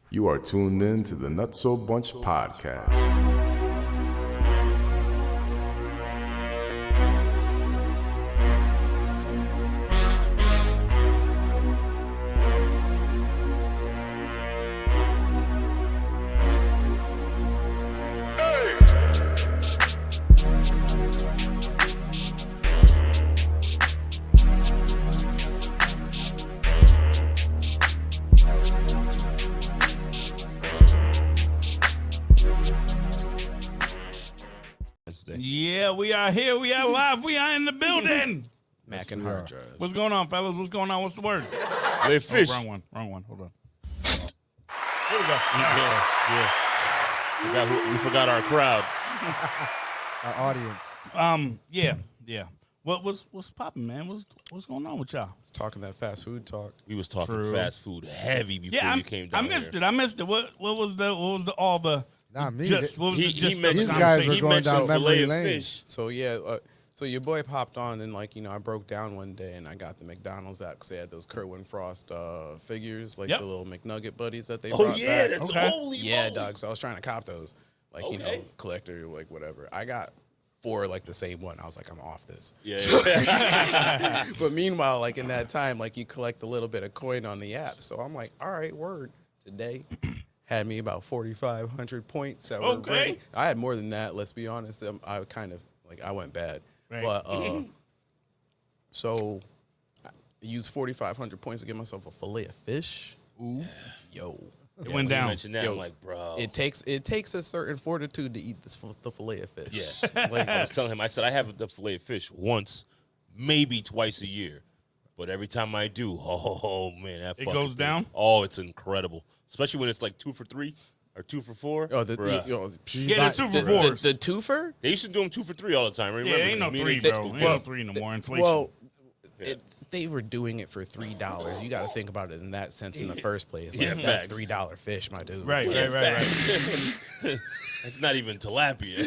You are tuned in to the Nutso Bunch podcast. Yeah, we are here. We are live. We are in the building. Mac and hard drive. What's going on, fellas? What's going on? What's the word? Wait, fish. Wrong one. Hold on. Here we go. Yeah. We forgot our crowd. Our audience. Yeah. What's popping, man? What's going on with y'all? Talking that fast food talk. We was talking True. fast food heavy before you came down I missed here. it. What was all the Not me. Just, what was the He gist of the mentioned, These guys conversation? were he going mentioned down memory filet of lane. fish. So yeah, so your boy popped on and I broke down one day and I got the McDonald's app because they had those Kerwin Frost figures, like Yep. the little McNugget buddies that they Oh brought yeah, back. that's Okay. holy Yeah, moly. dog. So I was trying to cop those, Okay. collector, like whatever. I got 4 the same one. I was like, I'm off this. Yeah. But meanwhile, in that time, you collect a little bit of coin on the app. So I'm like, all right, word. Today had me about 4,500 points that were Okay. ready. I had more than that, let's be honest. I kind of, I went bad. Right. But, so I used 4,500 points to get myself a fillet of fish. Ooh. Yo. It When went you down. mentioned that, Yo, I'm like, bro. It takes a certain fortitude to eat the fillet of fish. Yeah. I was telling him, I said, I have the filet of fish once, maybe twice a year. But every time I do, oh man, that It fucking goes thing- down? Oh, it's incredible. Especially when it's 2 for $3 or 2 for $4. Oh, Yeah, the 2 for 4s. the twofer? They used to do them 2 for $3 all the time. Remember? Yeah, ain't no Me 3, and they- bro. Ain't well, no 3 no more. Inflation. Well, Yeah. they were doing it for $3. You got to think about it in that sense in the first place. Yeah, That's facts. $3 fish, my dude. right. It's not even tilapia.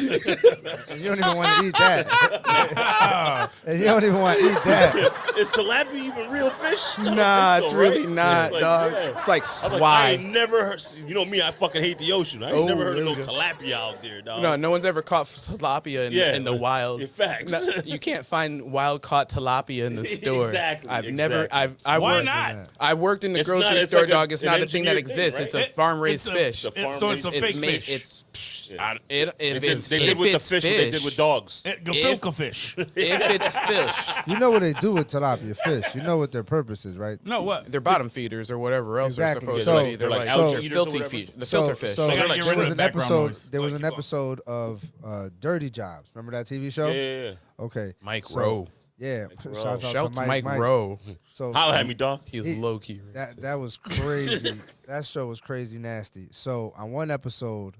And you don't even want to eat that. And you don't even want to eat that. Is tilapia even real fish? I don't Nah, think it's so, really right? not, It's dog. yeah. It's like I'm I swai. ain't never heard. You know me, I fucking hate the ocean. I ain't Oh, never heard of there no we go. tilapia out there, dog. No one's ever caught tilapia in the wild. Yeah, facts. No, you can't find wild caught tilapia in the store. Exactly, I've never. exactly. I Why worked, not? I worked in the It's not- grocery it's store, like dog. It's an not a thing that engineered thing, exists. right? It's a farm raised It's a- fish. It's a farm So it's a raised- fake made, fish. It's Yeah. if it's They did if with the it's fish what they did with dogs. Gefilte fish. If it's fish, You know what they do with tilapia fish. You know what their purpose is, right? No, what? they're bottom feeders or whatever else Exactly. they're supposed So- to be. They're they're like, like algae they're eaters or filthy whatever. fish. The So- filter fish. so They gotta there get rid of was the an background episode. noise. There was Like, an keep going. episode of Dirty Jobs. Remember that TV show? Yeah. Okay. Mike So- Rowe. Yeah. Rowe. Shouts out Shouts to Mike Rowe. So Holla at me, dog. He was He- low key. that was crazy. That show was crazy nasty. So on one episode,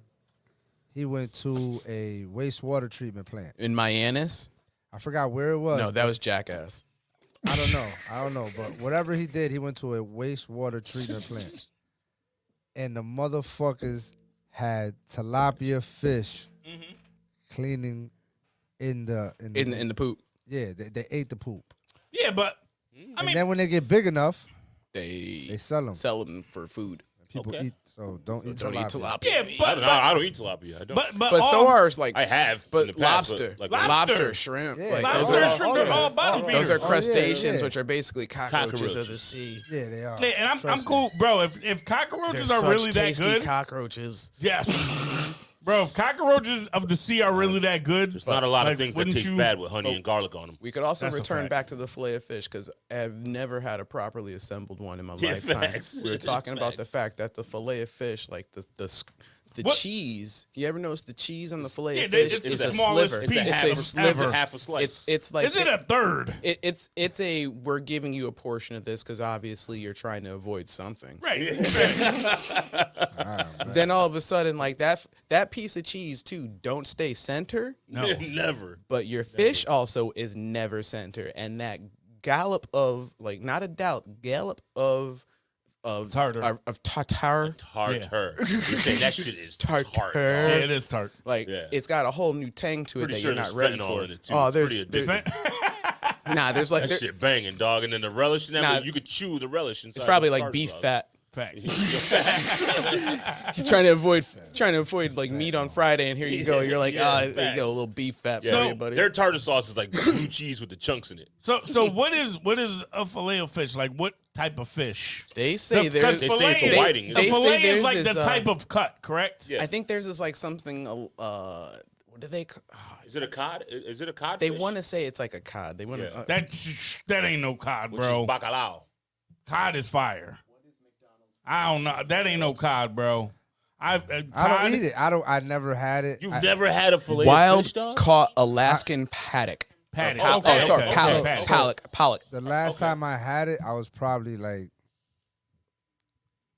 he went to a wastewater treatment plant. In Mianis? I forgot where it was. No, that was Jackass. I don't know. But whatever he did, he went to a wastewater treatment plant. And the motherfuckers had tilapia fish cleaning in the In the poop. yeah, they ate the poop. Yeah, but I And mean, then when they get big enough, They they sell them. sell them for food. People Okay. eat, so don't eat Don't tilapia. eat tilapia. yeah, I don't eat tilapia. I don't. but But so all, are I have. in but the past, lobster, but, Lobster. shrimp, Yeah. like lobster those and are shrimp all are all that. bottom All feeders. those are Oh, yeah, crustaceans, yeah. which are basically cockroaches of the Cockroaches. sea. Yeah, they are. Yeah, and I'm Trust cool, me. bro. If cockroaches They're are such really that tasty good, cockroaches. yes, bro. If cockroaches of the sea are really that good, There's not a lot like, of things that wouldn't taste you- bad with honey and garlic on them. We could also That's a return fact. back to the fillet of fish because I've never had a properly assembled one in my Yeah, lifetime. facts. We were talking about the Facts. fact that the fillet of fish, like the What? cheese. You ever notice the cheese on the fillet Yeah, of fish? it's the is a smallest sliver. piece It's a half, of It's a sliver. ever. half a slice. It's like Is it a third? it's a we're giving you a portion of this because obviously you're trying to avoid something. Right. Then all of a sudden, like that piece of cheese too don't stay center, No. Never. but your fish also is never center, and that gallop of not a gallop of Tartar. of tartar. Tartar. You say that shit is Tartar. tart. Yeah, dog. it is tart. Like Yeah. it's got a whole new tang to it Pretty that sure you're there's not ready fentanyl for. in it too. Oh, It's there's pretty addictive. nah, there's like That shit banging, dog. And then the relish, and that Nah. way you could chew the relish inside. it's probably the like tartar beef sauce. fat. Facts. You're trying to avoid like meat on Friday, and here you go. You're like, there you facts. go, a little beef fat Yeah. for you, buddy. Their tartar sauce is like blue cheese with the chunks in it. So what is a filet of fish? Like what type of fish? They say The- there's. 'cause They say it's a fillet- whiting. The They say fillet is there's like the this, type of cut, correct? Yeah. I think theirs is like something. What do they? Is it a cod? Is it a cod? They fish? want to say it's like a cod. They want to. That ain't no cod, Which bro. is bacalao. Cod is fire. I don't know. That ain't no cod, bro. I don't eat it. I never had it. You've never had a fillet of Wild fish, dog? caught Alaskan paddock. Patty. Oh, Okay, Oh, sorry, okay, pollock, okay, patty. pollock. The last time I had it, I was probably like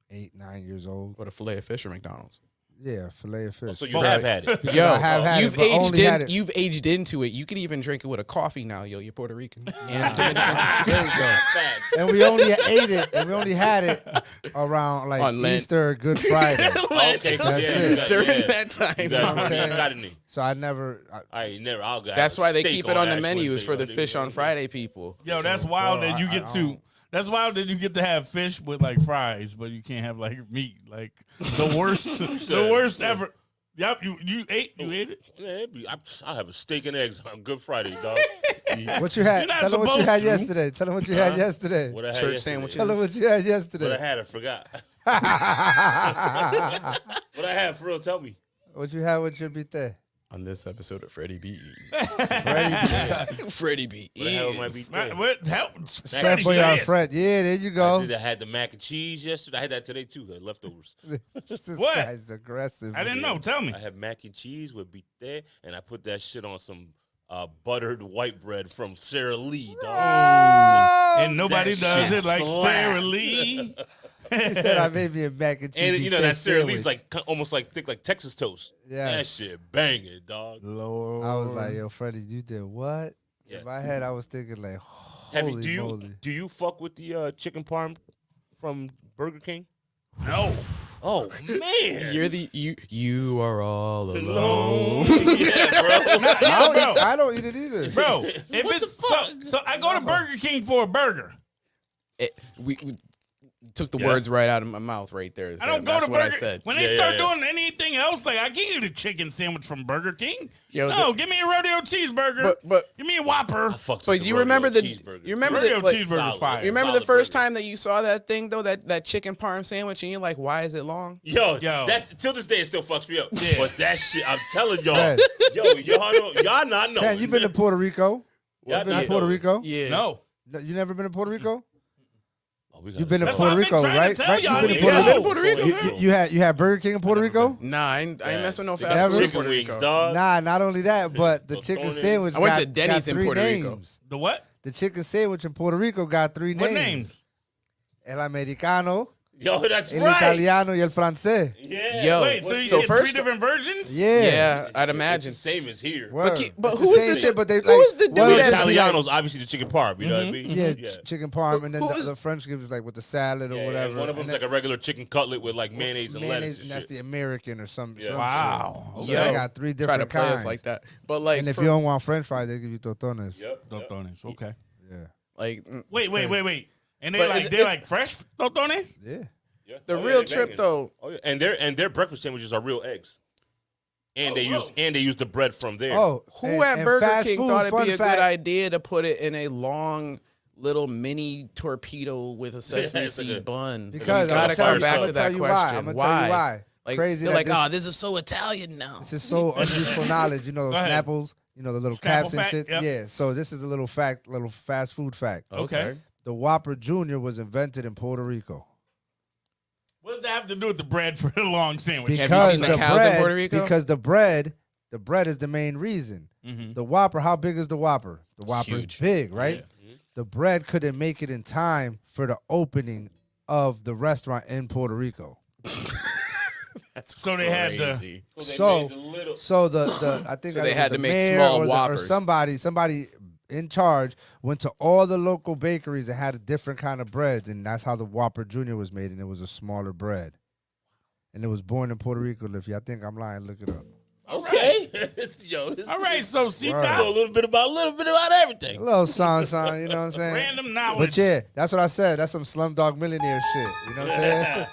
8, 9 years old. What, a fillet of fish or McDonald's? Yeah, fillet of fish. Oh, so you have had it. Yo, I have had it, but only had it. You've aged into it. You can even drink it with a coffee now, yo. You're Puerto Rican. There you go. Facts. And we only ate it, and we only had it around like On Lent. Easter or Good Friday. Okay, That's yeah, it. you got- During yeah. that time. You know what I'm got, saying? you got it. So I never. I never. I'll go. That's why they steak keep it on the Ash menus Wednesday, for the Monday, fish on Wednesday. Friday people. Yo, that's wild bro, that you I get to. don't- That's wild that you get to have fish with like fries, but you can't have like meat. Like the worst, the worst ever. Yep, you ate it. Yeah, I'll have a steak and eggs on Good Friday, dog. What you had? You're not Tell them what you supposed had to. yesterday. Tell them what you had yesterday. What I had Church yesterday. sandwiches. Tell them what you had What I yesterday. had, I forgot. What I had, for real, tell me. What you had with your bite? On this episode of Freddie B. Freddie, Freddie B. What the hell might be there? What? Help. Chef Boyardee. Yeah, there you go. I had the mac and cheese yesterday. I had that today too. Leftovers. This What? guy's aggressive. I didn't know. Tell me. I had mac and cheese with bite, and I put that shit on some buttered white bread from Sara Lee, dog. And nobody That does shit it like slaps. Sara Lee. He said I made me a mac and cheese. And you know that Sara Lee's sandwich. like almost like thick, like Texas toast. Yeah. That shit banging, dog. Lord. I was like, yo, Freddie, you did what? Yeah. In my head, I was thinking like, Have holy you moly. do you fuck with the chicken parm from Burger King? no. Oh man, You are all alone. alone. Yeah, bro. I don't eat it either. Bro, if it's so I go to Burger King for a burger. We took the Yeah. words right out of my mouth right there. I don't go That's to what Burger I said. When they Yeah, start yeah, yeah. doing anything else, like I can't eat a chicken sandwich from Burger King. Yo, No, give me a rodeo cheeseburger. But Give me a Whopper. Fucks so with the you remember rodeo the cheeseburgers. you remember Rodeo the like, cheeseburger's fire. you remember Solid the first burger. time that you saw that thing though, that chicken parm sandwich, and you're like, why is it long? Yo, Yo. that's till this day it still fucks me up. Yeah. But that shit, I'm telling y'all, Right. y'all not know. Man, you been to Puerto Rico? Y'all You been not to Puerto know. Rico? Yeah. No. No, you never been to Puerto Rico? Oh, we You've been to That's Puerto what I've been Rico, trying to right? tell Right? y'all. You've been to Yeah. Puerto Yeah, Rico. Puerto Rico, You, man. you had Burger King in Puerto Rico? Nah, I ain't messing with no They fast got food in chicken Puerto wings, Rico. dog. Nah, not only that, but the chicken Tostones. sandwich I went got, to Denny's got in 3 Puerto Rico. names. The what? The chicken sandwich in Puerto Rico got 3 names. What names? El Americano, Yo, that's El right. Italiano, y el francés. Yeah. Yo, Wait, so you so get first- 3 different versions? Yeah. Yeah, I'd It's imagine. the same as here. Word. but It's who the is same the- shit, but they who like, is the dude one that- just be like- Italiano's obviously the chicken parm. You know what I mean? Yeah, chicken parm, and then Who is- the French gives like with the salad or Yeah, whatever. and one of them's and like a regular chicken cutlet with like mayonnaise and lettuce and that's shit. the American or some. Yeah. some Wow. shit. Yo, So they got 3 Try to different play kinds. us like that. But like, And if for- you don't want French fries, they give you totones. Yep. Totones. Okay. Yeah, like Wait. And But they're it's- like fresh totones? yeah. Yeah. the Oh, yeah, real they trip banging. though. Oh, yeah. And their breakfast sandwiches are real eggs. And they use the bread from there. Oh, Who at Burger King thought it'd be a good idea to put it in a long little mini torpedo with a sesame it's like seed a- bun? Because You I'm gotta gonna tell come you, back I'm to gonna tell that you why. question. I'm gonna tell you why. Like, Crazy they're that like, this, oh, this is so Italian now. this is so unuseful knowledge. You know, Go ahead. Snapples. You know the little Snapple caps and fact, shit. yep. Yeah. So this is a little fast food fact. Okay. The Whopper Jr. was invented in Puerto Rico. What does that have to do with the bread for the long sandwich? Have you seen the cows in Puerto Rico? Because the bread is the main reason. Mhm. The Whopper, how big is the Whopper? The Whopper is Huge. big, right? The bread couldn't make it in time for the opening of the restaurant in Puerto Rico. That's So they had the- crazy. So- made the little. So the I think So I they was had the to make mayor small or Whoppers. somebody in charge went to all the local bakeries and had a different kind of breads, and that's how the Whopper Jr. was made, and it was a smaller bread. And it was born in Puerto Rico. If y'all think I'm lying, look it up. Okay. Yo, this All right, so see, Word. a little bit about everything. A little song, you know what I'm saying? random knowledge. But yeah, that's what I said. That's some Slumdog Millionaire shit. You know what I'm saying?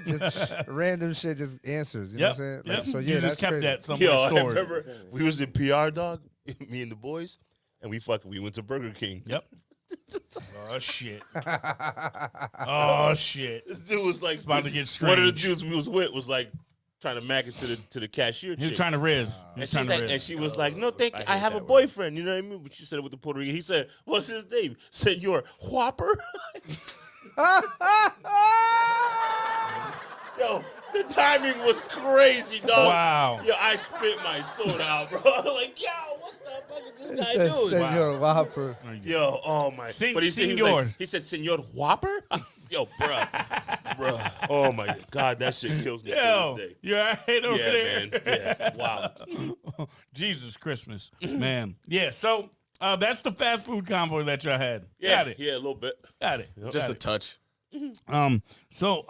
Just random shit, just answers. You know what I'm saying? Yep. So you yeah, just that's kept crazy. that somewhere Yo, I stored. remember we was in PR, dog, me and the boys, and we went to Burger King. Yep. Oh shit. Oh shit. This dude was like, about to get one of the strange. dudes we was with was like trying to mag it to the cashier. He was chick. trying to riz. He And, was she's trying to like, riz. and she was like, "No, thank you. I hate have a that word. boyfriend." You know what I mean? But she said it with the Puerto Rican. He said, "What's his name?" Senor Whopper. Yo, the timing was crazy, dog. Wow. Yo, I spit my soda out, bro. Like, yo, what the fuck is He this guy said, doing? Senor Whopper. Yo, oh my. But he said, Senor. he said, Senor Whopper? Yo, bro. Oh my God, that shit kills me to Yo, this day. you all right over Yeah, there? man. Yeah, wow. Jesus Christmas, man. Yeah, so that's the fast food combo that y'all had. Yeah, Got it. yeah, a little bit. Got it. Just a Got touch. it. So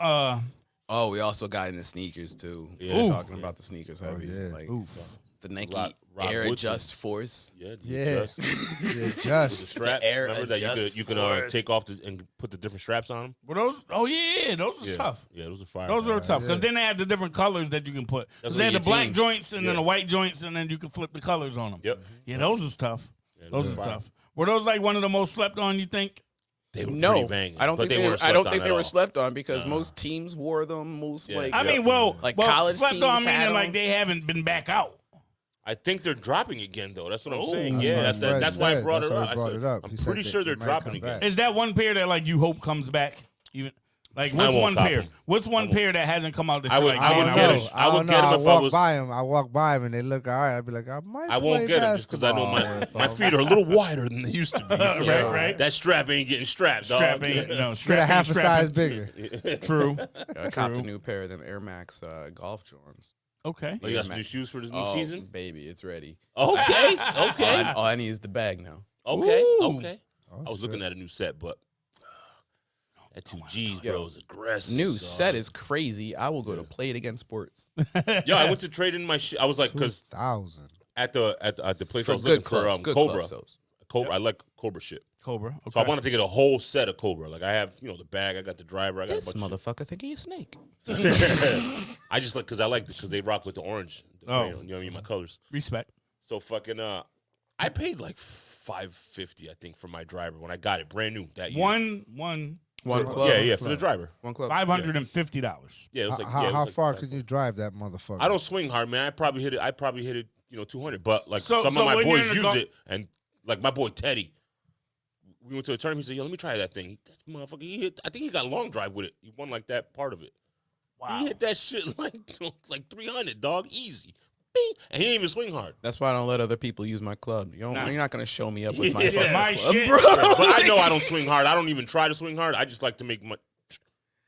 Oh, we also got into sneakers too. Yeah. We're Ooh. talking about the sneakers heavy. yeah. Like oof. the Nike Rob Air Woodson. Adjust Force. Yeah, Yeah. Just, Yeah, the just. straps. Air Remember that Adjust you could Force. take off and put the different straps on them? Were those? Oh yeah, those are Yeah. tough. Yeah, those are fire. Those are tough because yeah. then they had the different colors that you can put. 'Cause That's they had what the your black team- joints and then Yeah. the white joints, and then you can flip the colors on them. Yep. Yeah, those is tough. Yeah, Those are is fire. tough. Were those like one of the most slept on? You think? They were No, pretty banging. I don't but think they weren't were. I don't slept think on they at were all. slept on because most teams wore them. Most Yeah. like I mean, well, Like well, college slept teams on had meaning like them. they haven't been back out. I think they're dropping again, though. That's what I'm Oh. saying. That's Yeah, what that's, Fred that's why I said. brought That's it why up. he I brought said, it up. I'm He said pretty they- sure they they're might dropping come again. back. Is that one pair that like you hope comes back? Even like what's won't one cop pair? 'em. What's one pair that hasn't come out? That I you're would- like, I man, would I get wish- it. I would don't know. get 'em I if I walk was- by them. I walk by them and they look all right. I'd be like, I might. I won't play get them just because I know basketball with my 'em. feet are a little wider than they used to be. So Right, right. That strap ain't getting strapped, dog. Strap ain't, no, Get strap a ain't half a strapping. size bigger. True. I copped a new pair of them Air Max golf Jordans. Okay. Oh, you got some new shoes for this new season? Baby, it's ready. Okay, All okay, I need is the bag now. okay, Ooh. okay. Oh, I was looking at a new set, but that 2Gs, bro, is aggressive. New dog. set is crazy. I will go to Play It Again Sports Yo, I went to trade in my shit. I was like, because 2,000. at the place I for was looking good clubs. for Good Cobra. clubs. those. Cobra, I like Cobra shit. Cobra. Okay. So I wanted to get a whole set of Cobra. Like I have, the bag. I got the driver. I got This a bunch of motherfucker think he a snake. shit. I just like because I like it because they rock with the orange. The Oh. crayon, you know what I mean? My colors. Respect. So fucking I paid like $550 I think for my driver when I got it brand new that year. One One club. Yeah, for the driver. One club. $550. Yeah, it was like How, yeah, it was how like far five- could you drive that motherfucker? I don't swing hard, man. I probably hit it. 200. But like So- some so of my when you're boys in the use go- it, and like my boy Teddy, we went to a tournament. He said, "Yo, let me try that thing." This motherfucker, he hit. I think he got long drive with it. He won like that part of it. Wow. He hit that shit like 300, dog, easy. Bing. And he didn't even swing hard. That's why I don't let other people use my club. You're not gonna show me up with my Yeah. fucking My club, shit. bro. But I know I don't swing hard. I don't even try to swing hard. I just like to make my.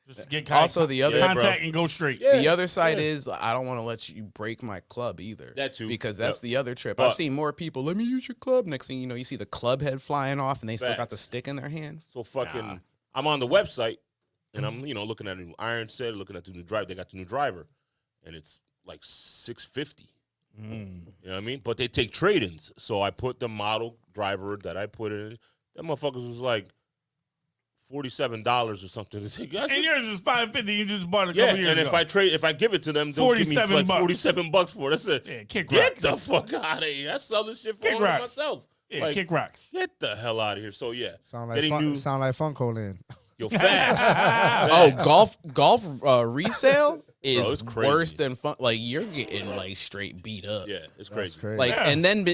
Just get Also, the other Yeah, bro. contact and go straight. the other side is I don't want to let you break my club either. That too. Because that's Yep. the other trip. But- I've seen more people. Let me use your club. Next thing you know, you see the club head flying off, and they still got Facts. the stick in their hand. So fucking, I'm on the website, and I'm looking at a new iron set, looking at the new driver. They got the new driver, and it's like $650. You know what I mean? But they take trade-ins. So I put the model driver that I put in. That motherfuckers was like $47 or something. And yours is $550. You just bought it a Yeah, couple years and ago. if I give it to them, they'll give me like $47 $47 for it. That's it. Yeah, kick Get rocks. the fuck out of here. I sell this shit for Kick all of rocks. myself. Yeah, Like, kick rocks. Get the hell out of here. So yeah, Sound like getting new. Funko Land. Yo, facts. Oh, Facts. golf resale is Bro, it's crazy. worse than fun. Like you're getting like straight beat up. Yeah, it's crazy. Crazy. Like Yeah. and then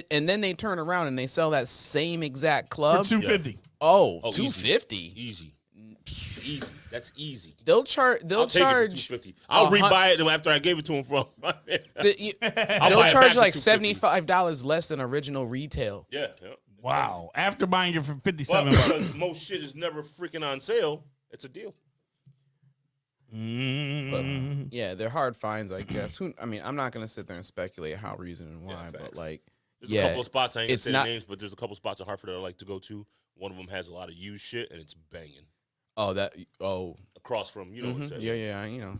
they turn around and they sell that same exact For club. $250. Oh, Oh, easy. $250. Easy. That's easy. They'll charge. They'll I'll take charge. it for $250. I'll a hun- rebuy it after I gave it to him from. They'll buy it charge back like for $250. $75 less than original retail. yeah. Wow. After buying it for But $57. because most shit is never freaking on sale, it's a deal. But yeah, they're hard finds, I guess. I'm not gonna sit there and speculate how, reason, and why. facts. But like, There's yeah, a couple of spots I ain't gonna it's say not- the names, but there's a couple spots in Hartford that I like to go to. One of them has a lot of used shit, and it's banging. oh, Across from, you know what I'm saying? yeah, you know.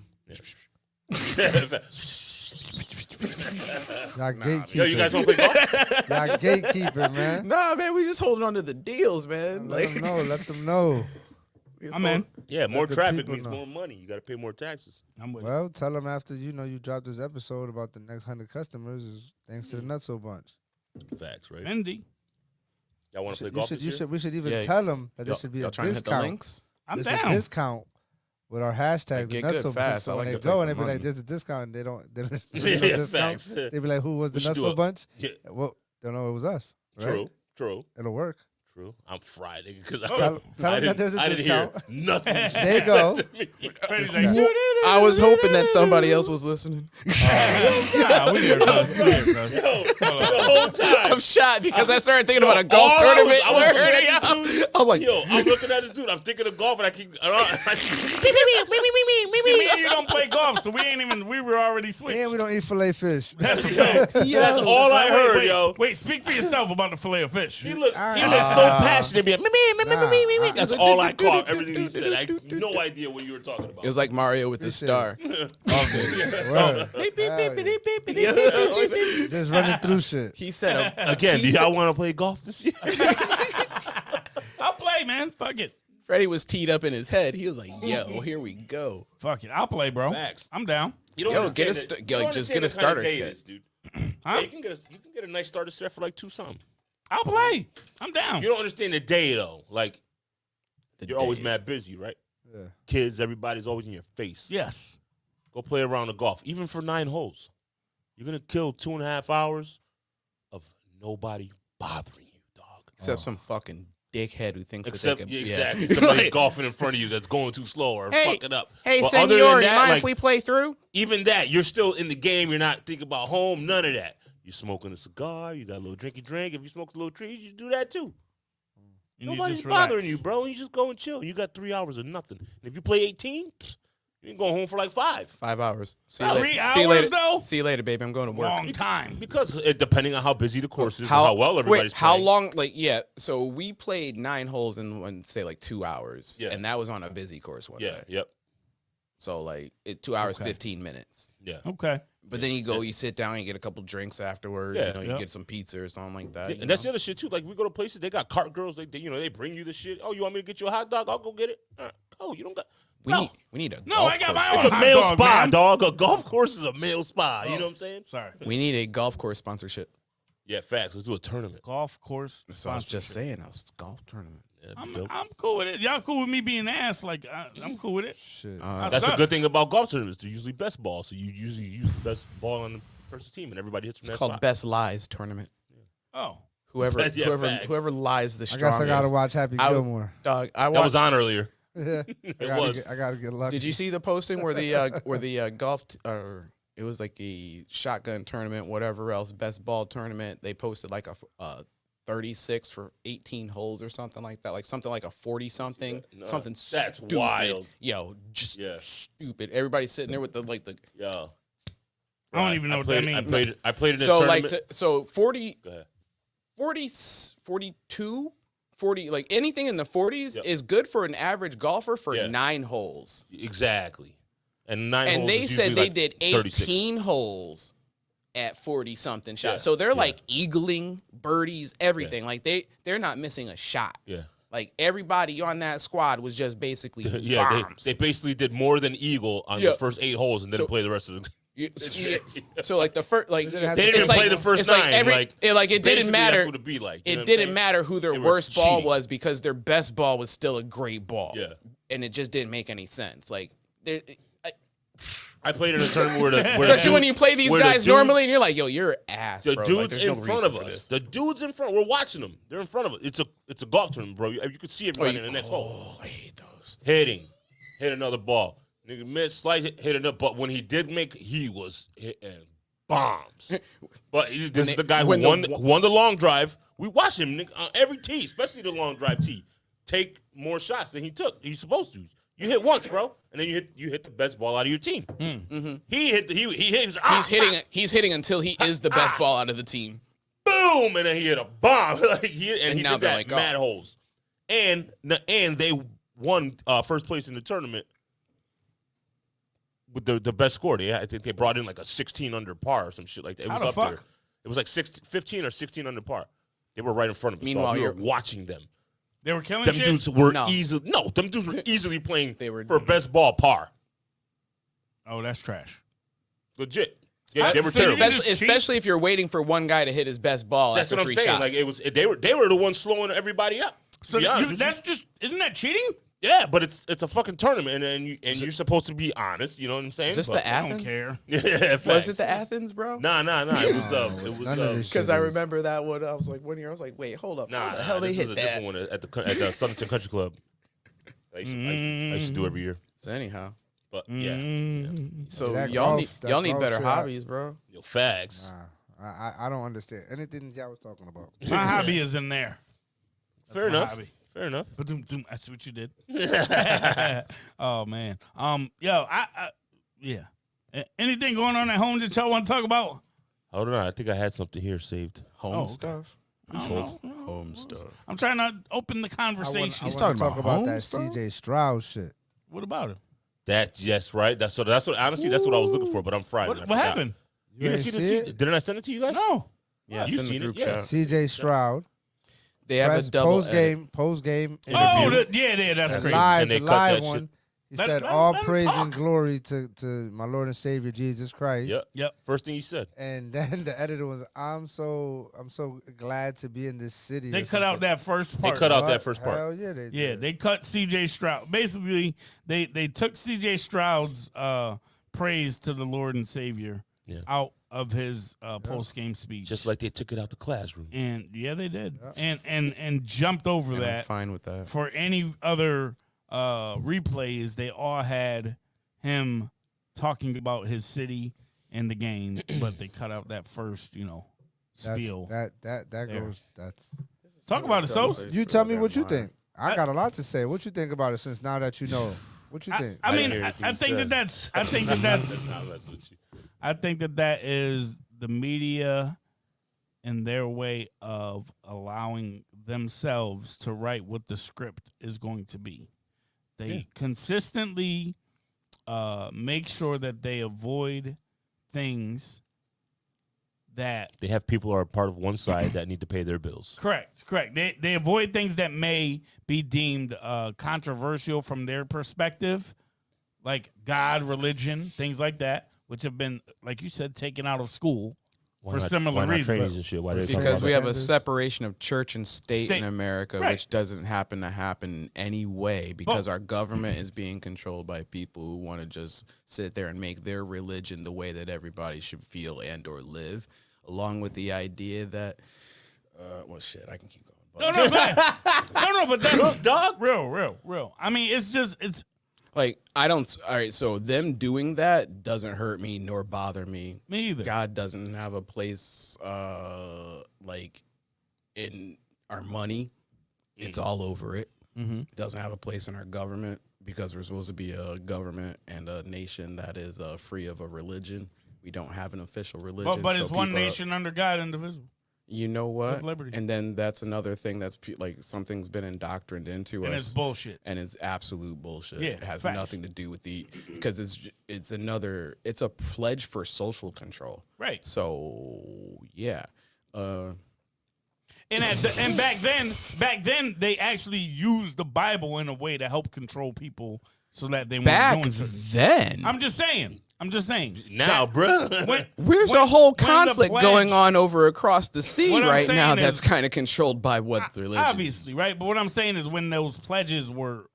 Y'all gatekeeping. Yo, you guys want to play golf? Y'all gatekeeping, man. Nah, man, we just holding on to the deals, man. Let them know. Let them know. I'm in. Yeah, more the traffic people means know. more money. You got to pay more taxes. I'm with it. Well, tell them after you dropped this episode about the next 100 customers is thanks to the Nutso bunch. Facts, right? Fendi. Y'all want to play golf this year? We should even Yeah. tell them that there Y'all- should be y'all a trying to hit the discount. links? I'm There's down. a discount with our hashtag, Like, the get good Nutso bunch. fast. So I when like they to play go for and they be like, money. "There's a discount," and there's no Yeah, discount. facts. They be like, "Who was the We should do Nutso it. bunch?" Yeah, Well, they don't know it was us. Right? true. It'll work. True. I'm fried, nigga, because Tell them that there's a I didn't discount. hear nothing. There you go. Fendi's like, I was hoping that somebody else was listening. nah, we here, cuz. We here, cuz. Yo, the whole time. I'm shot because I started thinking about a golf all I tournament. was looking at this dude. I'm like, Yo, I'm looking at this dude. I'm thinking of golf, and I keep. See, me and you don't play golf, so we were already switched. And we don't eat filet fish. That's a fact. That's all I heard, wait, yo. Wait, speak for yourself about the fillet of fish. He looked so passionate. Be like, That's all I caught. Everything he said. I had no idea what you were talking about. it was like Mario with the star. Word. Just running through shit. He said, Again, do y'all want to play golf this year? I'll play, man. Fuck it. Freddie was teed up in his head. He was like, yo, here we go. Fuck it. I'll play, bro. Facts. I'm down. You don't Yo, understand get a it. st- You don't just understand get a the kind of starter day it kit. is, dude. Huh? Yeah, you can get a nice starter set for like $2 something. I'll play. I'm down. You don't understand the day though. Like you're always days. mad busy, right? Yeah. Kids, everybody's always in your face. Yes. Go play around the golf, even for 9 holes. You're gonna kill 2.5 hours of nobody bothering you, dog. Except some fucking dickhead who thinks Except that they can, exactly somebody golfing in front of you that's going too slow or Hey, fucking up. Hey, But senor, other than that, you mind like, if we play through? even that, you're still in the game. You're not thinking about home. None of that. You're smoking a cigar. You got a little drinky drink. If you smoke a little trees, you do that too. You need to Nobody's just relax. bothering you, bro. You just go and chill. You got 3 hours of nothing. And if you play 18, you can go home for like 5. 5 hours. See you 3 later. hours, See you later. though? See you later, baby. I'm going to work. Long time. Because depending on how busy the course is and how well everybody's how playing. long? Like, yeah. So we played 9 holes in say like 2 hours. Yeah. And that was on a busy course one Yeah, day. yep. So like 2 hours, Okay. 15 minutes. Yeah. Okay. But then you go, you sit down, you get a couple drinks afterwards. Yeah, you know, you yeah. get some pizza or something like that. Yeah, you and that's the know? other shit too. Like we go to places, they got cart girls. They they bring you the shit. Oh, you want me to get you a hot dog? I'll go get it. Oh, you don't got. we need a No, golf I got course. my own. It's a hot male dog, spa, man. dog. A golf course is a male spa. You know what I'm saying? Sorry. We need a golf course sponsorship. Yeah, facts. Let's do a tournament. Golf course. So I was just sponsorship. saying, I was golf tournament. Yeah, that'd be dope. I'm cool with it. Y'all cool with me being ass? Like I'm cool with it. Shit. That's a suck. good thing about golf tournaments. They're usually best ball, so you usually use best ball on the person's team, and everybody hits from It's that called spot. Best Lies tournament. Oh. Whoever Yeah, facts. whoever lies the I strongest. guess I gotta watch Happy I would- Gilmore. Dog, I That watched. was on earlier. Yeah. I gotta get lucky. Did you see the posting where the golf or it was like a shotgun tournament, whatever else, best ball tournament? They posted like a 36 for 18 holes or something like that, like something like a 40 something, No, something. that's stupid. wild. Yo, just Yeah. stupid. Everybody's sitting there with the Yo. I don't even know what that played it- means. I played it in so a like tournament. so 40, Go ahead. 40, 42, 40, like anything in the 40s Yep. is good for an average golfer for Yeah. 9 holes. Exactly. And 9 And holes they is said usually they like did 36. 18 holes at 40 something shots. Yeah, So they're yeah. like eagling, birdies, everything. Like they're not missing a shot. Yeah. Like everybody on that squad was just basically Yeah, bombs. they basically did more than eagle on Yeah. the first 8 holes and didn't So- play the rest of them. So like the first, like They didn't They didn't it's even play like- the first it's 9. Like it didn't basically matter. That's what it'd be like. You know It what I'm didn't saying? matter who their They were worst ball cheating. was because their best ball was still a great ball. Yeah. And it just didn't make any sense. Like, I played in a tournament where the especially when you play these where the guys dudes- normally and you're like, yo, you're ass, The bro. dudes Like, there's in no front reason of for us. this. The dudes in front. We're watching them. They're in front of us. It's a golf tournament, bro. You could see everybody in the next hole. Oh, I hate those. Hit another ball. Nigga missed, slice, hit another. But when he did make, he was hitting bombs. But this is the guy who when won the long drive. We watch him nigga, on every tee, especially the long drive tee, take more shots than he took. He's supposed to. You hit once, bro, and then you hit the best ball out of your team. He hit. He hit. He's hitting until he is the best ball out of the team. Boom, and then he hit a bomb. Like he And now did they're that like, mad holes, and they won first place in the tournament with the best score. I think they brought in like a 16 under par or some shit like that. It How was the up fuck? there. It was like 15 or 16 under par. They were right in front of us. Meanwhile, We were you're- watching them. They were killing Them shit? dudes were No. them dudes were easily playing They were- for best ball par. Oh, that's trash. Legit. Yeah, they were So you terrible. just cheat? Especially if you're waiting for one guy to hit his best ball That's after what I'm 3 saying. shots. Like it was, they were the ones slowing everybody up. So be honest with that's just, isn't that cheating? Yeah, but it's a fucking tournament, and you're supposed to be honest. You know what I'm saying? Is this But- the I don't Athens? care. Yeah, Was facts. it the Athens, bro? Nah. It was None of this Because shit I is- remember that one. I was like, 1 year, I was like, wait, hold up. Nah, How the hell they this hit was a that? different one at the Southern Country Club. I used to do every year. So anyhow, But yeah, so That y'all golf- need that y'all need golf better shit, hobbies, bro. yo, fags. I don't understand anything y'all was talking about. My hobby is in there. Fair my enough. hobby. Fair enough. Ba-doom-doom. That's what you did. Oh man. Yeah. Anything going on at home that y'all want to talk about? Hold on, I think I had something here saved. Home okay. stuff. I don't know. Home stuff. I'm trying to open the I conversation. want to talking talk about about home that stuff? CJ Stroud shit. What about it? That's right. That's what honestly that's what I was looking for. But I'm fried. What happened? You didn't ain't see the see see? it? Didn't I send it to you guys? No. Yeah, you it's in the seen it, group yeah. chat. CJ Stroud. They have a Press double post edit. game Oh, Interview. yeah, that's And crazy. live- live, they the cut live that shit. one. He Let- said, let- "All let him praise talk. and glory to my Lord and Savior Jesus Christ." Yep. Yep. First thing he said. And then the editor was, "I'm so glad to be in this city." They or cut out something. that first They part. cut out What? that first part. Hell yeah, they Yeah, did. they cut CJ Stroud. Basically, they took CJ Stroud's praise to the Lord and Savior Yeah. out of his post game speech. Just like they took it out the classroom. and yeah, they did. And jumped over And I'm that. fine with that. For any other replays, they all had him talking about his city and the game, but they cut out that first, spiel. That There. goes. That's. Talk about it, so You tell me what you think. I got a lot to say. What you think about it since now that you know? What you think? I didn't mean, hear I anything you think said. that's. I think that that's. Nah, that's what you- I think that is the media and their way of allowing themselves to write what the script is going to be. They consistently make sure that they avoid things that They have people who are part of one side that need to pay their bills. correct. They avoid things that may be deemed controversial from their perspective, like God, religion, things like that, which have been, like you said, taken out of school for similar why not reasons. trainees and shit? Why they talking Because about we that? have a Genders. separation of church and state State. in America, Right. which doesn't happen to happen in any way because our government is being controlled by people who want to just sit there and make their religion the way that everybody should feel and or live, along with the idea that, well, shit, I can keep going. No, but that's dog. real. I mean, it's Like, I don't, all right, so them doing that doesn't hurt me nor bother me. me either. God doesn't have a place, like, in our money. It's all over it. It doesn't have a place in our government because we're supposed to be a government and a nation that is free of a religion. We don't have an official religion. But so it's one people are- nation under God, indivisible. You know what? With liberty. And then that's another thing that's like something's been indoctrined into And us. it's bullshit. And it's absolute bullshit. Yeah, It has facts. nothing to do with because it's a pledge for social control. Right. So yeah. And back then they actually used the Bible in a way to help control people so that they weren't Back doing certain. then, I'm just saying. Now, bro. there's when- a whole when the conflict pledge- going on over across the sea What I'm right now saying that's is- kind of controlled by what the religion. Obviously, right? But what I'm saying is when those pledges were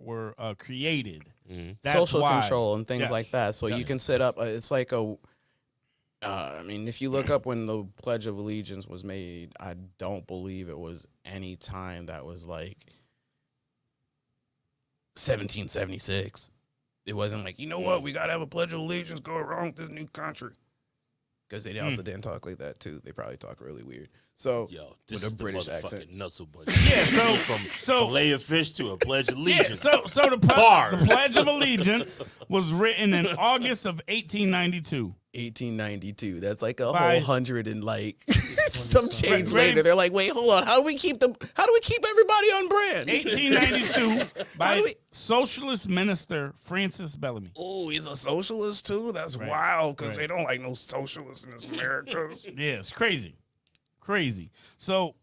created, that's Social why. control and things Yes. like that. So you can set up. It's like a. I mean, if you look up when the Pledge of Allegiance was made, I don't believe it was any time that was like 1776. It wasn't like, you know what, we gotta have a Pledge of Allegiance go along with this new country. Because they also didn't talk like that too. They probably talk really weird. So Yo, this with a is British the accent. motherfucking Nutso budget. Yeah, from so fillet of fish to a pledge of yeah, allegiance. so the Bars. Pledge of Allegiance was written in August of 1892. 1892. That's like a By- whole 100 and like some change Ready? later. They're like, wait, hold on. How do we keep everybody on brand? 1892 by do we- socialist minister Francis Bellamy. Oh, he's a socialist too? That's Right. wild because Right. they don't like no socialists in this America. Yeah, it's crazy. Crazy. So,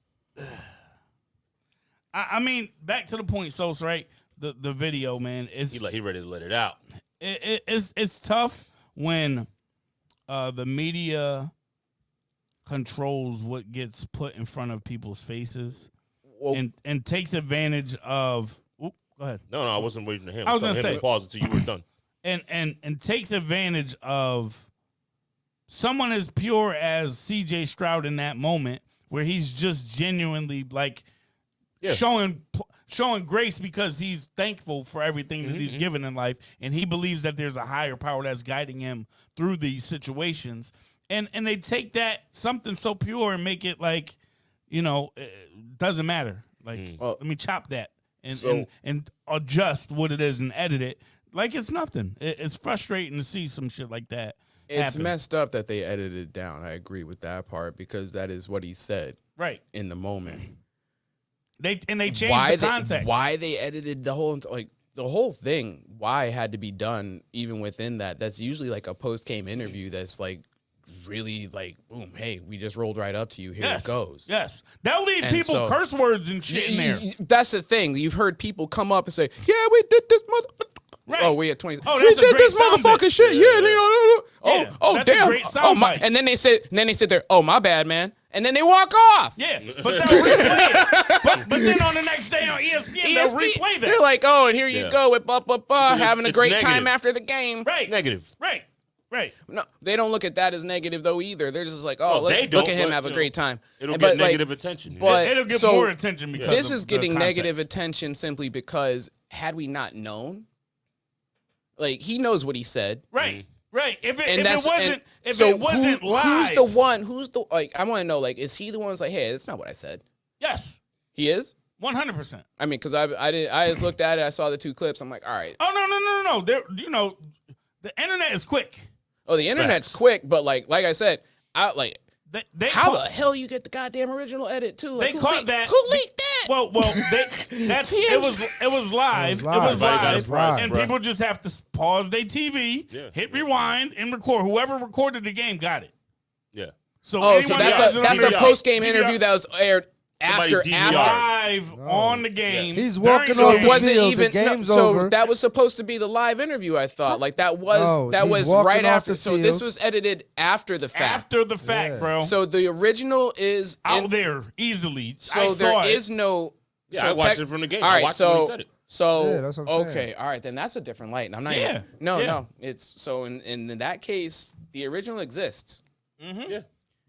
I mean, back to the point, Sos, right? The video, man, is He ready to let it out. it's tough when the media controls what gets put in front of people's faces Well, and takes advantage of. Oop, go ahead. No, I wasn't waiting to him. I was gonna telling him say- to pause until you were done. And takes advantage of someone as pure as C.J. Stroud in that moment, where he's just genuinely like Yeah. showing grace because he's thankful for everything that he's given in life, and he believes that there's a higher power that's guiding him through these situations. And they take that something so pure and make it like, it doesn't matter. Like, Well, let me chop that so- and adjust what it is and edit it like it's nothing. It's frustrating to see some shit like that. it's happen. messed up that they edited it down. I agree with that part because that is what he said Right. in the moment. They changed the context. Why they edited the whole thing? Why it had to be done even within that? That's usually like a post-game interview. That's like really like, boom, hey, we just rolled right up to you. Here Yes. it goes. Yes. They'll leave And people so- curse words and shit in there. That's the thing. You've heard people come up and say, "Yeah, we did this mother." Right. Oh, we at 20. Oh, we that's a did great this sound motherfucking bit. shit. Yeah. Yeah, Oh, that's a damn. great Oh sound my. bite. And then they sit there. Oh, my bad, man. And then they walk off. Yeah, but they'll replay it. But then on the next day on ESPN, they'll replay They're that. like, oh, and here you Yeah. go with blah blah blah, having a it's great negative. time after the game. Right. Negative. Right. No, they don't look at that as negative though either. They're just like, oh, Well, they look don't, at him but, have a you great time. It'll And- get but, like, negative attention. but- It'll get so more attention because this of is the getting negative context. attention simply because had we not known, like he knows what he said. Right. Right. If And it wasn't who- live, who's the like I want to know, like, is he the one who's like, hey, that's not what I said? yes, He is? 100%. I mean, because I just looked at it, I saw the two clips, I'm like, all right. Oh no. There, the internet is quick. Oh, the internet's Facts. quick, but like I said, They how caught- the hell you get the goddamn original edit too? Like, They caught that. Who leaked that? Well, that's it was live. It was live. live, Everybody got a prize, and bruh. people just have to pause their TV, Yeah. hit rewind, and record. Whoever recorded the game got it. Yeah. So Oh, so anyone that's else a that that's don't a know- post game DVR interview that was aired Somebody after DVR. live on the game. He's during walking the off So game. it wasn't field, the even game's so over. that was supposed to be the live interview. I thought like that was No, he's was walking right off after. the So this field. was edited after the fact. After the fact, Yeah. bro. So the original is Out there easily. So I there saw it. is no. Yeah, so I watched it from the game. All I right, watched it when he so said it. so Yeah, that's what I'm okay, saying. all right, then that's a different light. And I'm not. Yeah, Even, no, yeah. no. It's so in that case, the original exists. Yeah.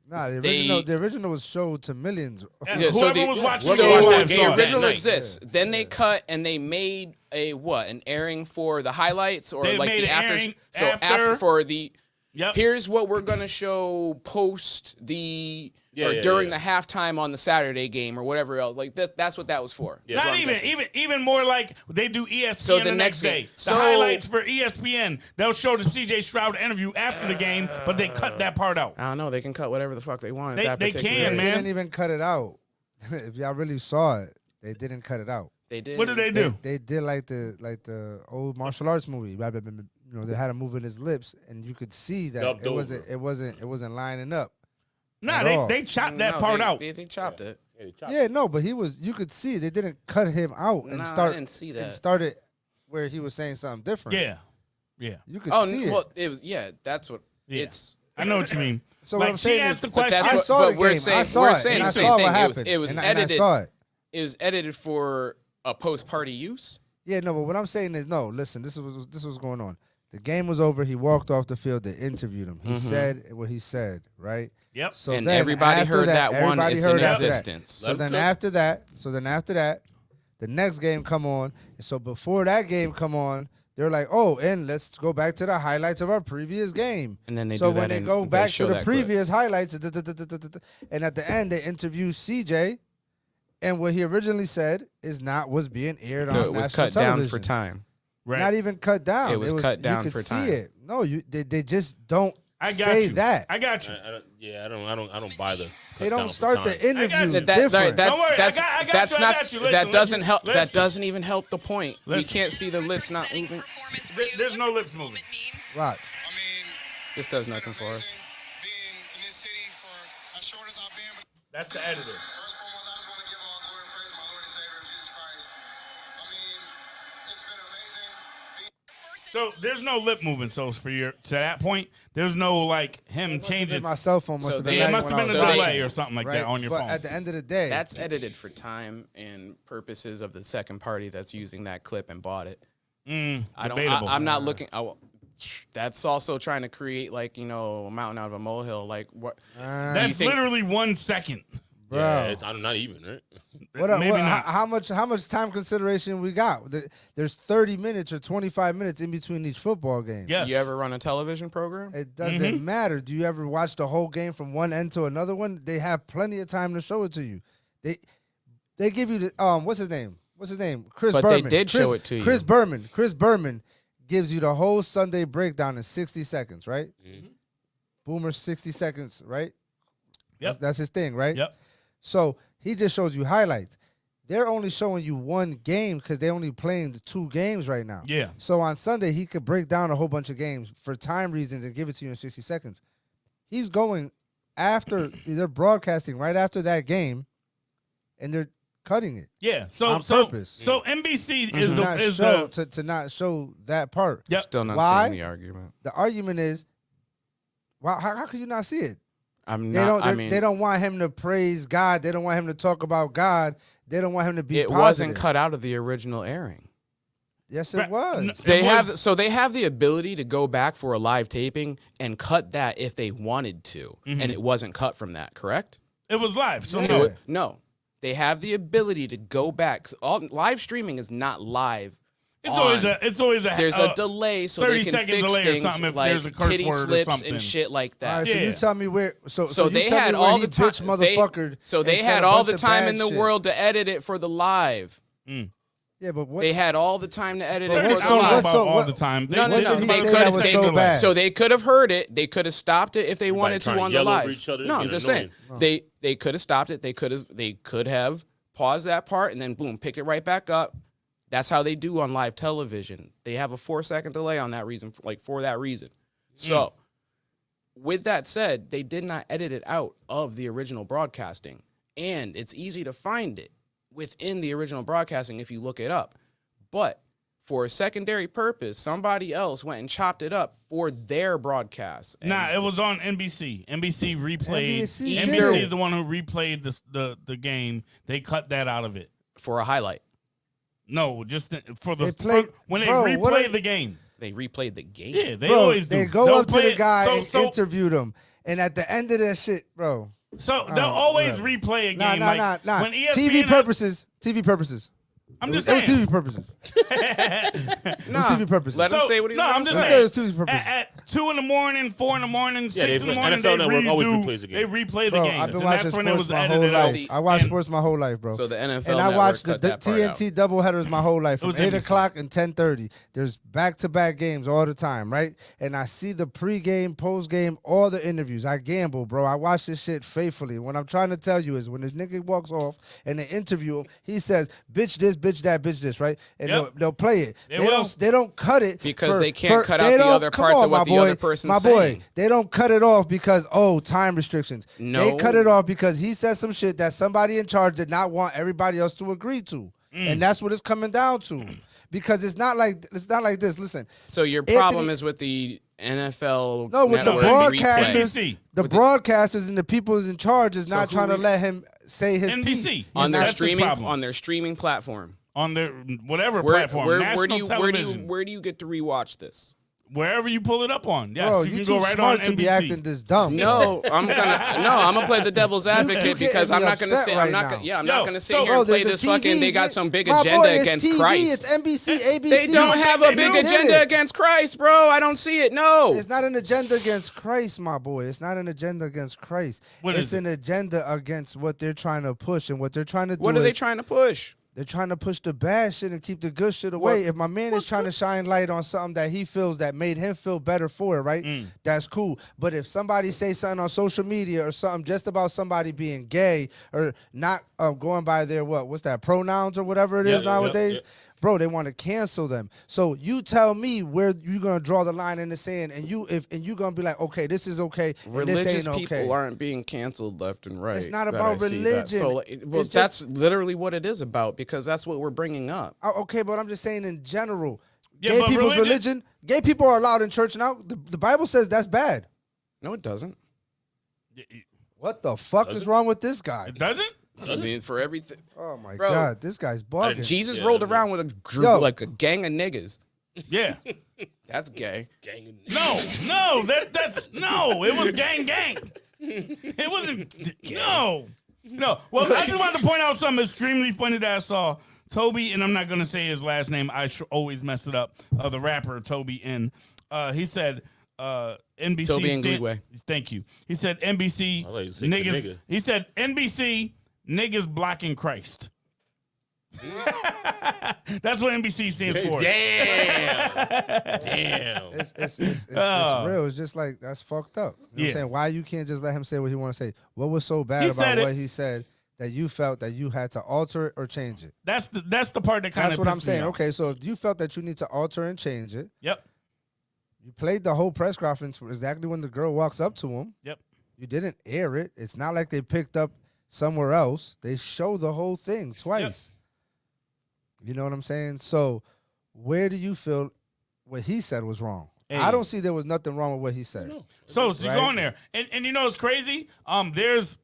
Nah, They- the original was showed to millions. And Yeah, so whoever the- was watching whoever the watched game that So game the saw that it. original night. exists. Then they cut and they made a what? An airing for the highlights or They like made the an after. airing So after- after for the. Yep. Here's what we're gonna show post the Yeah, or yeah, during yeah. the halftime on the Saturday game or whatever else. Like that's what that was for. Yeah. is what Not I'm even, guessing. even more like they do ESPN So the next day. game. The So- highlights for ESPN, they'll show the CJ Stroud interview after the game, but they cut that part out. I don't know. They can cut whatever the fuck they want. At They- that they particular can, They man. didn't even cut it out. If y'all really saw it, they didn't cut it out. They did. What did they do? They did like the old martial arts movie. You know, they had him moving his lips, and you could see that Dubbed it wasn't lining up. Nah, At all. they chopped that No, part they, out. They chopped it. Yeah, they chopped Yeah, no, but you could see they didn't cut him out and Nah, start I didn't see that. and started where he was saying something different. Yeah. Yeah. You could Oh, see it. well, it was That's what Yeah. it's. I know what you mean. So like, what I'm she saying asked is, the But question. that's I what- saw but the we're game. saying- I saw we're it, saying and the I same saw thing. what It was- happened. it was and I edited. saw it. It was edited for a post-party use. Yeah, no, but what I'm saying is, no. Listen, this was going on. The game was over. He walked off the field. They interviewed him. He said what he said, right? Yep. So And then everybody after heard that one, everybody it's heard in after that. existence. So Let then him cook. after that, the next game come on. And so before that game come on, they're like, oh, and let's go back to the highlights of our previous game. And then they so do when that they and go they back show to the that clip. previous highlights, and at the end they interview CJ, and what he originally said is not what's being aired So on it was national cut down television. for time. Right. Not even cut down. It was cut down you could for see time. it. No, they just don't I got say you. that. I got you. I don't buy the They down don't for start time. the interview you. different. Don't worry, I got you, I got you. Listen, that doesn't listen, help. That listen. doesn't even help the point. You Listen. can't see the lips not moving. There's no lips moving. Watch. I mean, This does nothing for us. being in this city for as short as I've been. That's the editor. First and foremost, I just want to give all glory and praise to my Lord and Savior, Jesus Christ. I mean, it's been amazing. So there's no lip moving. So for your to that point, there's no like him changing. My cell phone must So have been. they- It lagging must have when been I a was delay watching or it, something like right? that on your but phone. at the end of the day, That's edited for time and purposes of the second party that's using that clip and bought it. Debatable. I'm not looking. That's also trying to create like a mountain out of a molehill. Like what? That's think- literally 1 second. bro. Yeah, I'm not even, right? Maybe not. How much time consideration we got? There's 30 minutes or 25 minutes in between each football game. Yes. You ever run a television program? It doesn't matter. Do you ever watch the whole game from one end to another one? They have plenty of time to show it to you. They give you the what's his name? Chris But they Berman. did show it to you. Chris Berman gives you the whole Sunday breakdown in 60 seconds, right? Boomer 60 seconds, right? Yep. That's his thing, right? Yep. So he just shows you highlights. They're only showing you one game because they're only playing the 2 games right now. Yeah. So on Sunday, he could break down a whole bunch of games for time reasons and give it to you in 60 seconds. He's going after, they're broadcasting right after that game, and they're cutting it. Yeah. So On so purpose. so NBC To is not the show, to not show that part. Yep. Still not Why? seeing the argument. The argument is, how could you not see it? I'm They not. don't. They don't want him to praise God. They don't want him to talk about God. They don't want him to be. It positive. wasn't cut out of the original airing. Yes, it was. No, They it have was- they have the ability to go back for a live taping and cut that if they wanted to, and it wasn't cut from that. Correct? It was live. So Yeah. no. No, they have the ability to go back. Live streaming is not live. It's always a There's a delay, so 30 they can second fix delay or things something if like there's a curse titty word or slips something. and shit like All that. right, so Yeah. you tell me where. So So you they tell had me where all he the time. bitch motherfuckered. So they and said had a all bunch the of time bad in the shit. world to edit it for the live. Yeah, but what? They had all the time to edit But it what's for so- the About what's live. so- all what- the time. No, what did he They say could that was so bad? So they could have heard it. They could have stopped it if they Everybody wanted to trying to on the yell over live. each other, No, I'm getting just saying they could have stopped it. They could have paused that part and then boom, pick it right back up. That's how they do on live television. They have a 4-second delay on that reason, for that reason. So, with that said, they did not edit it out of the original broadcasting, and it's easy to find it within the original broadcasting if you look it up. But for a secondary purpose, somebody else went and chopped it up for their broadcast. And Nah, it was on NBC. NBC replayed. NBC NBC did. is the one who replayed the game. They cut that out of it. for a highlight. No, just for the They played- when they bro, what replayed are- the game. They replayed the game. Yeah, they Bro, always do. they go They'll up to play the it- guy so, and so, interviewed him, and at the end of that shit, bro. so they'll always whatever. replay a Nah, game. nah, like, nah. When ESPN TV purposes. TV purposes. I'm just It was saying. TV purposes. It was Nah, TV purposes. let him say what he no, wants I'm to just say. It was saying. TV purposes. At 2 in the morning, 4 in the morning, 6 in the morning, NFL they Network always redo. replays the They game. replay the Bro, games, I've been and watching that's when it sports was my whole edited out. life. I watched And- sports my whole life, bro. So the NFL and I Network watched the cut that part TNT doubleheaders my whole life from was 8 NBC. o'clock and 10:30. There's back-to-back games all the time, right? And I see the pregame, postgame, all the interviews. I gamble, bro. I watch this shit faithfully. What I'm trying to tell you is when this nigga walks off and they interview him, he says, "Bitch this, bitch that, bitch this," right? And Yep. they'll play it. They will. They don't cut it Because they can't cut out the other come parts on, of what my the boy, other person's my saying. boy. They don't cut it off because time restrictions. No. They cut it off because he said some shit that somebody in charge did not want everybody else to agree to, and that's what it's coming down to. Because it's not like this. Listen, So your problem is with the NFL no, with the Network broadcasters, replay. NBC. the broadcasters and the people in charge is not who trying to re- let him say his NBC. piece. on their That's his streaming problem. on their streaming platform. on their whatever platform, national television, where do you get to rewatch this? wherever you pull it up on. Yes, Bro, you you can too go right smart on to NBC. be acting this dumb. No, I'm gonna play the devil's advocate getting because I'm me not gonna upset say right I'm not now. gonna, yeah I'm Yo, not gonna sit so- here Bro, and play there's this a fucking. TV. They got some big My agenda boy, it's against TV. Christ. It's NBC, ABC. They don't have a big They did agenda it. against Christ, bro. I don't see it. No. It's not an agenda against Christ, my boy. It's not an agenda against Christ. What It's is it? an agenda against what they're trying to push and what they're trying to do. What are they is trying to push? They're trying to push the bad shit and keep the good shit away. If my man is trying to shine light on something that he feels that made him feel better for it, right? That's cool. But if somebody say something on social media or something just about somebody being gay or not going by their what's that, pronouns or whatever it is nowadays, bro, they want to cancel them. So you tell me where you're gonna draw the line in the sand, and you're gonna be like, okay, this is okay. Religious and this ain't people okay. aren't being canceled left and right. It's not that about I see that. religion. So, well, It's that's just- literally what it is about because that's what we're bringing up. Okay, but I'm just saying in general, Yeah, gay but people's religion, gay people are allowed in church now. The Bible says that's bad. No, it doesn't. What the fuck Does is it? wrong with this guy? It doesn't? I mean, for everything. Oh my Bro. God, this guy's bugging. Jesus Yeah, rolled I mean- around with a group, Yo. like a gang of niggas. Yeah. That's gay. Gang and- No, that's no. It was gang. It wasn't. No. Well, I just wanted to point out something extremely funny that I saw. Toby, and I'm not gonna say his last name. I always mess it up. The rapper Toby N. He said NBC. Toby Ngigwe. Thank you. He said NBC I thought you said niggas. nigga. He said NBC niggas blocking Christ. That's what NBC stands for. Damn. It's real. It's just like that's fucked up. You know what Yeah. I'm saying? Why you can't just let him say what he want to say? What was so bad He about said it. what he said that you felt that you had to alter it or change it? That's the part that kind of. That's what I'm saying. Okay, so if you felt that you need to alter and change it, Yep. you played the whole press conference exactly when the girl walks up to him. Yep. You didn't air it. It's not like they picked up somewhere else. They show the whole thing twice. You know what I'm saying? So where do you feel what he said was wrong? I don't see there was nothing wrong with what he said. So Right? you go in there, and you know it's crazy. There's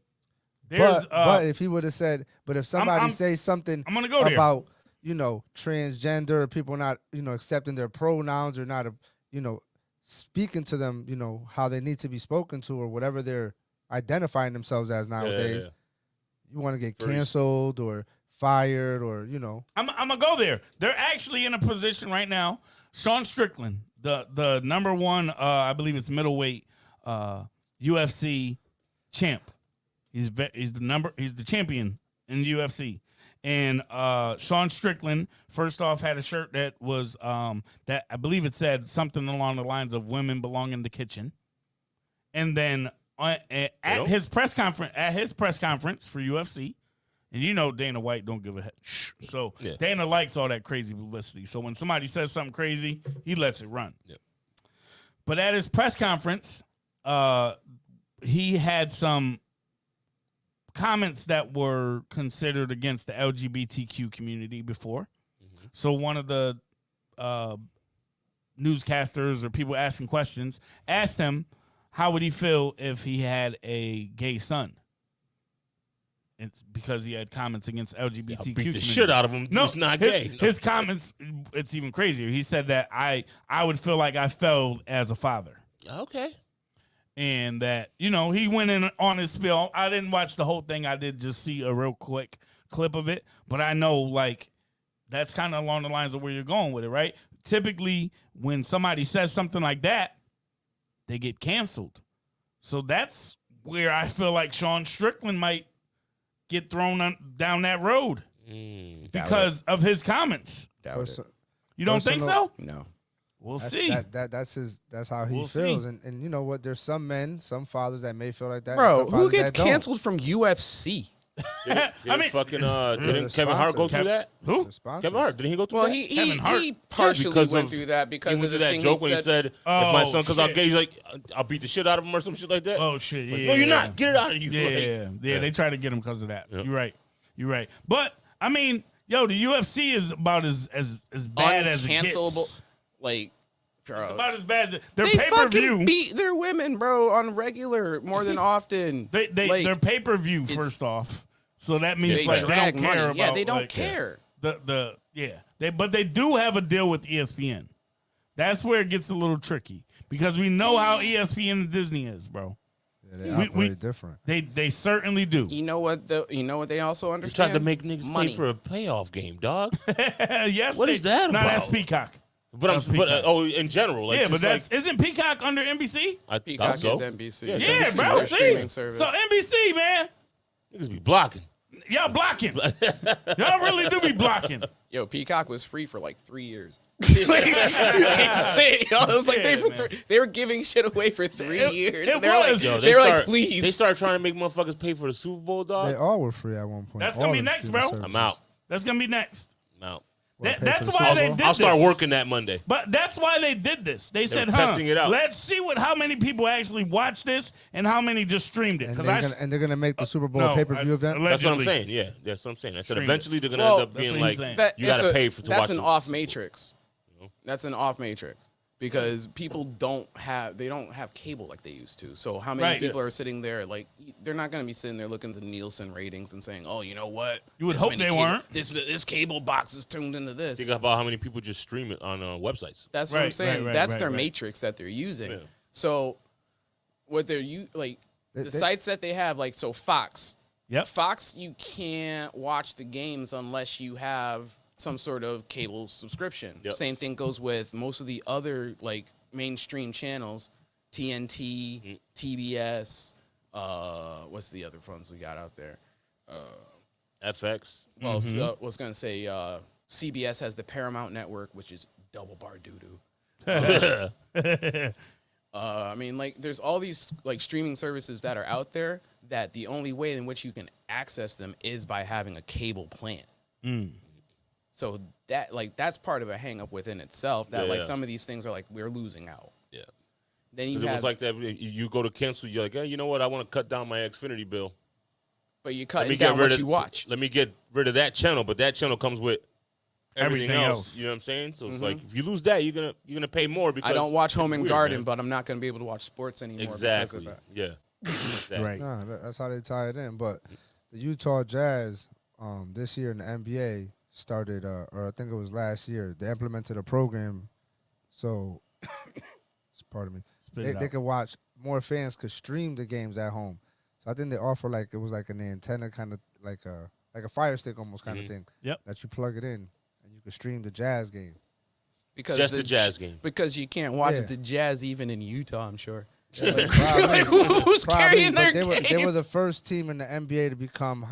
But if he would have said, but if somebody I'm- says something I'm gonna go there. about, transgender, people not, accepting their pronouns or not, speaking to them, how they need to be spoken to or whatever they're identifying themselves as nowadays, you want to get canceled or fired or, I'm gonna go there. They're actually in a position right now. Sean Strickland, the number one, I believe it's middleweight UFC champ. He's the champion in the UFC. And Sean Strickland, first off, had a shirt that was that I believe it said something along the lines of "Women belong in the kitchen." And then at his press conference for UFC. And Dana White don't give a heck. So Dana likes all that crazy publicity. So when somebody says something crazy, he lets it run. Yep. But at his press conference, he had some comments that were considered against the LGBTQ community before. Mm-hmm. So one of the newscasters or people asking questions asked him, how would he feel if he had a gay son? It's because he had comments against LGBTQ. Beat the community. shit out of him. No, He's not his, gay. No. His comments, it's even crazier. He said that I would feel like I failed as a father. Okay. And that, he went in on his spiel. I didn't watch the whole thing. I did just see a real quick clip of it. But I know, that's kind of along the lines of where you're going with it, right? Typically, when somebody says something like that, they get canceled. So that's where I feel like Sean Strickland might get thrown down that road because of his comments. Doubt it. You don't think so? No. We'll see. That's how he We'll feels. see. And you know what? There's some men, some fathers that may feel like that. Bro, and some who fathers gets that don't. canceled from UFC? I mean- fucking didn't Kevin Hart go through that? Who? The sponsors. Kevin Hart, didn't he go through Well, that? he Hart. partially because went of- through that because he of went the through thing that joke when he said, if my Oh, son comes out shit. gay, he's like, I'll beat the shit out of him or some shit like that. Oh, shit. Yeah, No, you're yeah. not. Get it out of you. Yeah, Like, they try to get him because of that. Yep. You're right. But, I mean, the UFC is about as bad as it gets. uncancelable. Like, bro, It's about as bad as their they pay-per-view. fucking beat their women, bro, on regular more than often. Their pay-per-view, first off. So that means They they don't drag care money. about. Yeah, they don't care. But they do have a deal with ESPN. That's where it gets a little tricky because we know how ESPN and Disney is, bro. Yeah, they We- operate different. They certainly do. You know what? They also He's understand. trying to make niggas money. pay for a playoff game, dog. Yes, What is that No, that's about? Peacock. But in general, like, Yeah, but just isn't Peacock under NBC? I Peacock thought so. is NBC. Yeah, Yeah, NBC. bro. Their See, streaming service. so NBC, man. Niggas be blocking. Y'all blocking. Y'all really do be blocking. Yo, Peacock was free for like 3 years. Like, I hate to say it, yo. It was like they were giving shit away for 3 years. it And they were like, was. Yo, they were like, please. They started trying to make motherfuckers pay for the Super Bowl, dog. They all were free at one point. That's All gonna be them next, streaming bro. services. I'm out. That's gonna be next. I'm out. What, pay That's for the why Super they Bowl? did I'll start this. working that Monday. But that's why they did this. They said, were testing it out. let's see how many people actually watched this and how many just streamed it. And they're gonna make the Super Bowl no, pay-per-view event. That's what I'm allegedly. saying. Yeah, that's what I'm saying. I said Stream eventually they're gonna Well, end up that's being what like, he's saying. you gotta pay to watch. That's an it. off matrix. That's an off matrix because people don't have cable like they used to. So how many Right. people are sitting there like they're not going to be sitting there looking at the Nielsen ratings and saying, "Oh, you know what? You would This hope many they cable- weren't. This cable box is tuned into this." Think about how many people just stream it on websites. That's what I'm Right, saying. right, That's right, their right. matrix that they're using. Yeah. So what they're the sites that they have, like Fox. Yep. Fox, you can't watch the games unless you have some sort of cable subscription. Yep. Same thing goes with most of the other like mainstream channels, TNT, TBS. What's the other ones we got out there? FX. Well, so, I was gonna say CBS has the Paramount Network, which is double bar doo doo. I mean, like, there's all these like streaming services that are out there that the only way in which you can access them is by having a cable plan. So that's part of a hang up within itself. That Yeah. some of these things are like we're losing out. Yeah. Then you Because it have, was like that. You go to cancel, you're like, hey, you know what? I want to cut down my Xfinity bill. but you Let cut me down get rid what of you watch. Let me get rid of that channel, but that channel comes with everything Everything else. else. You know what I'm saying? So it's like if you lose that, you're gonna pay more because I don't watch it's Home and weird, Garden, man. but I'm not going to be able to watch sports anymore. Exactly. Because of that. Yeah. Exactly. Right. Nah, that's how they tie it in. But the Utah Jazz, this year in the NBA started, or I think it was last year, they implemented a program so, pardon me, Spit it they out. could watch, more fans could stream the games at home. So I think they offer it was like an antenna kind of like a Fire Stick almost kind of thing. Yep. That you plug it in and you could stream the Jazz game. Because Just the Jazz game. Because you can't watch Yeah. the Jazz even in Utah, I'm sure. Probably, Who's carrying their but they were the games? first team in the NBA to become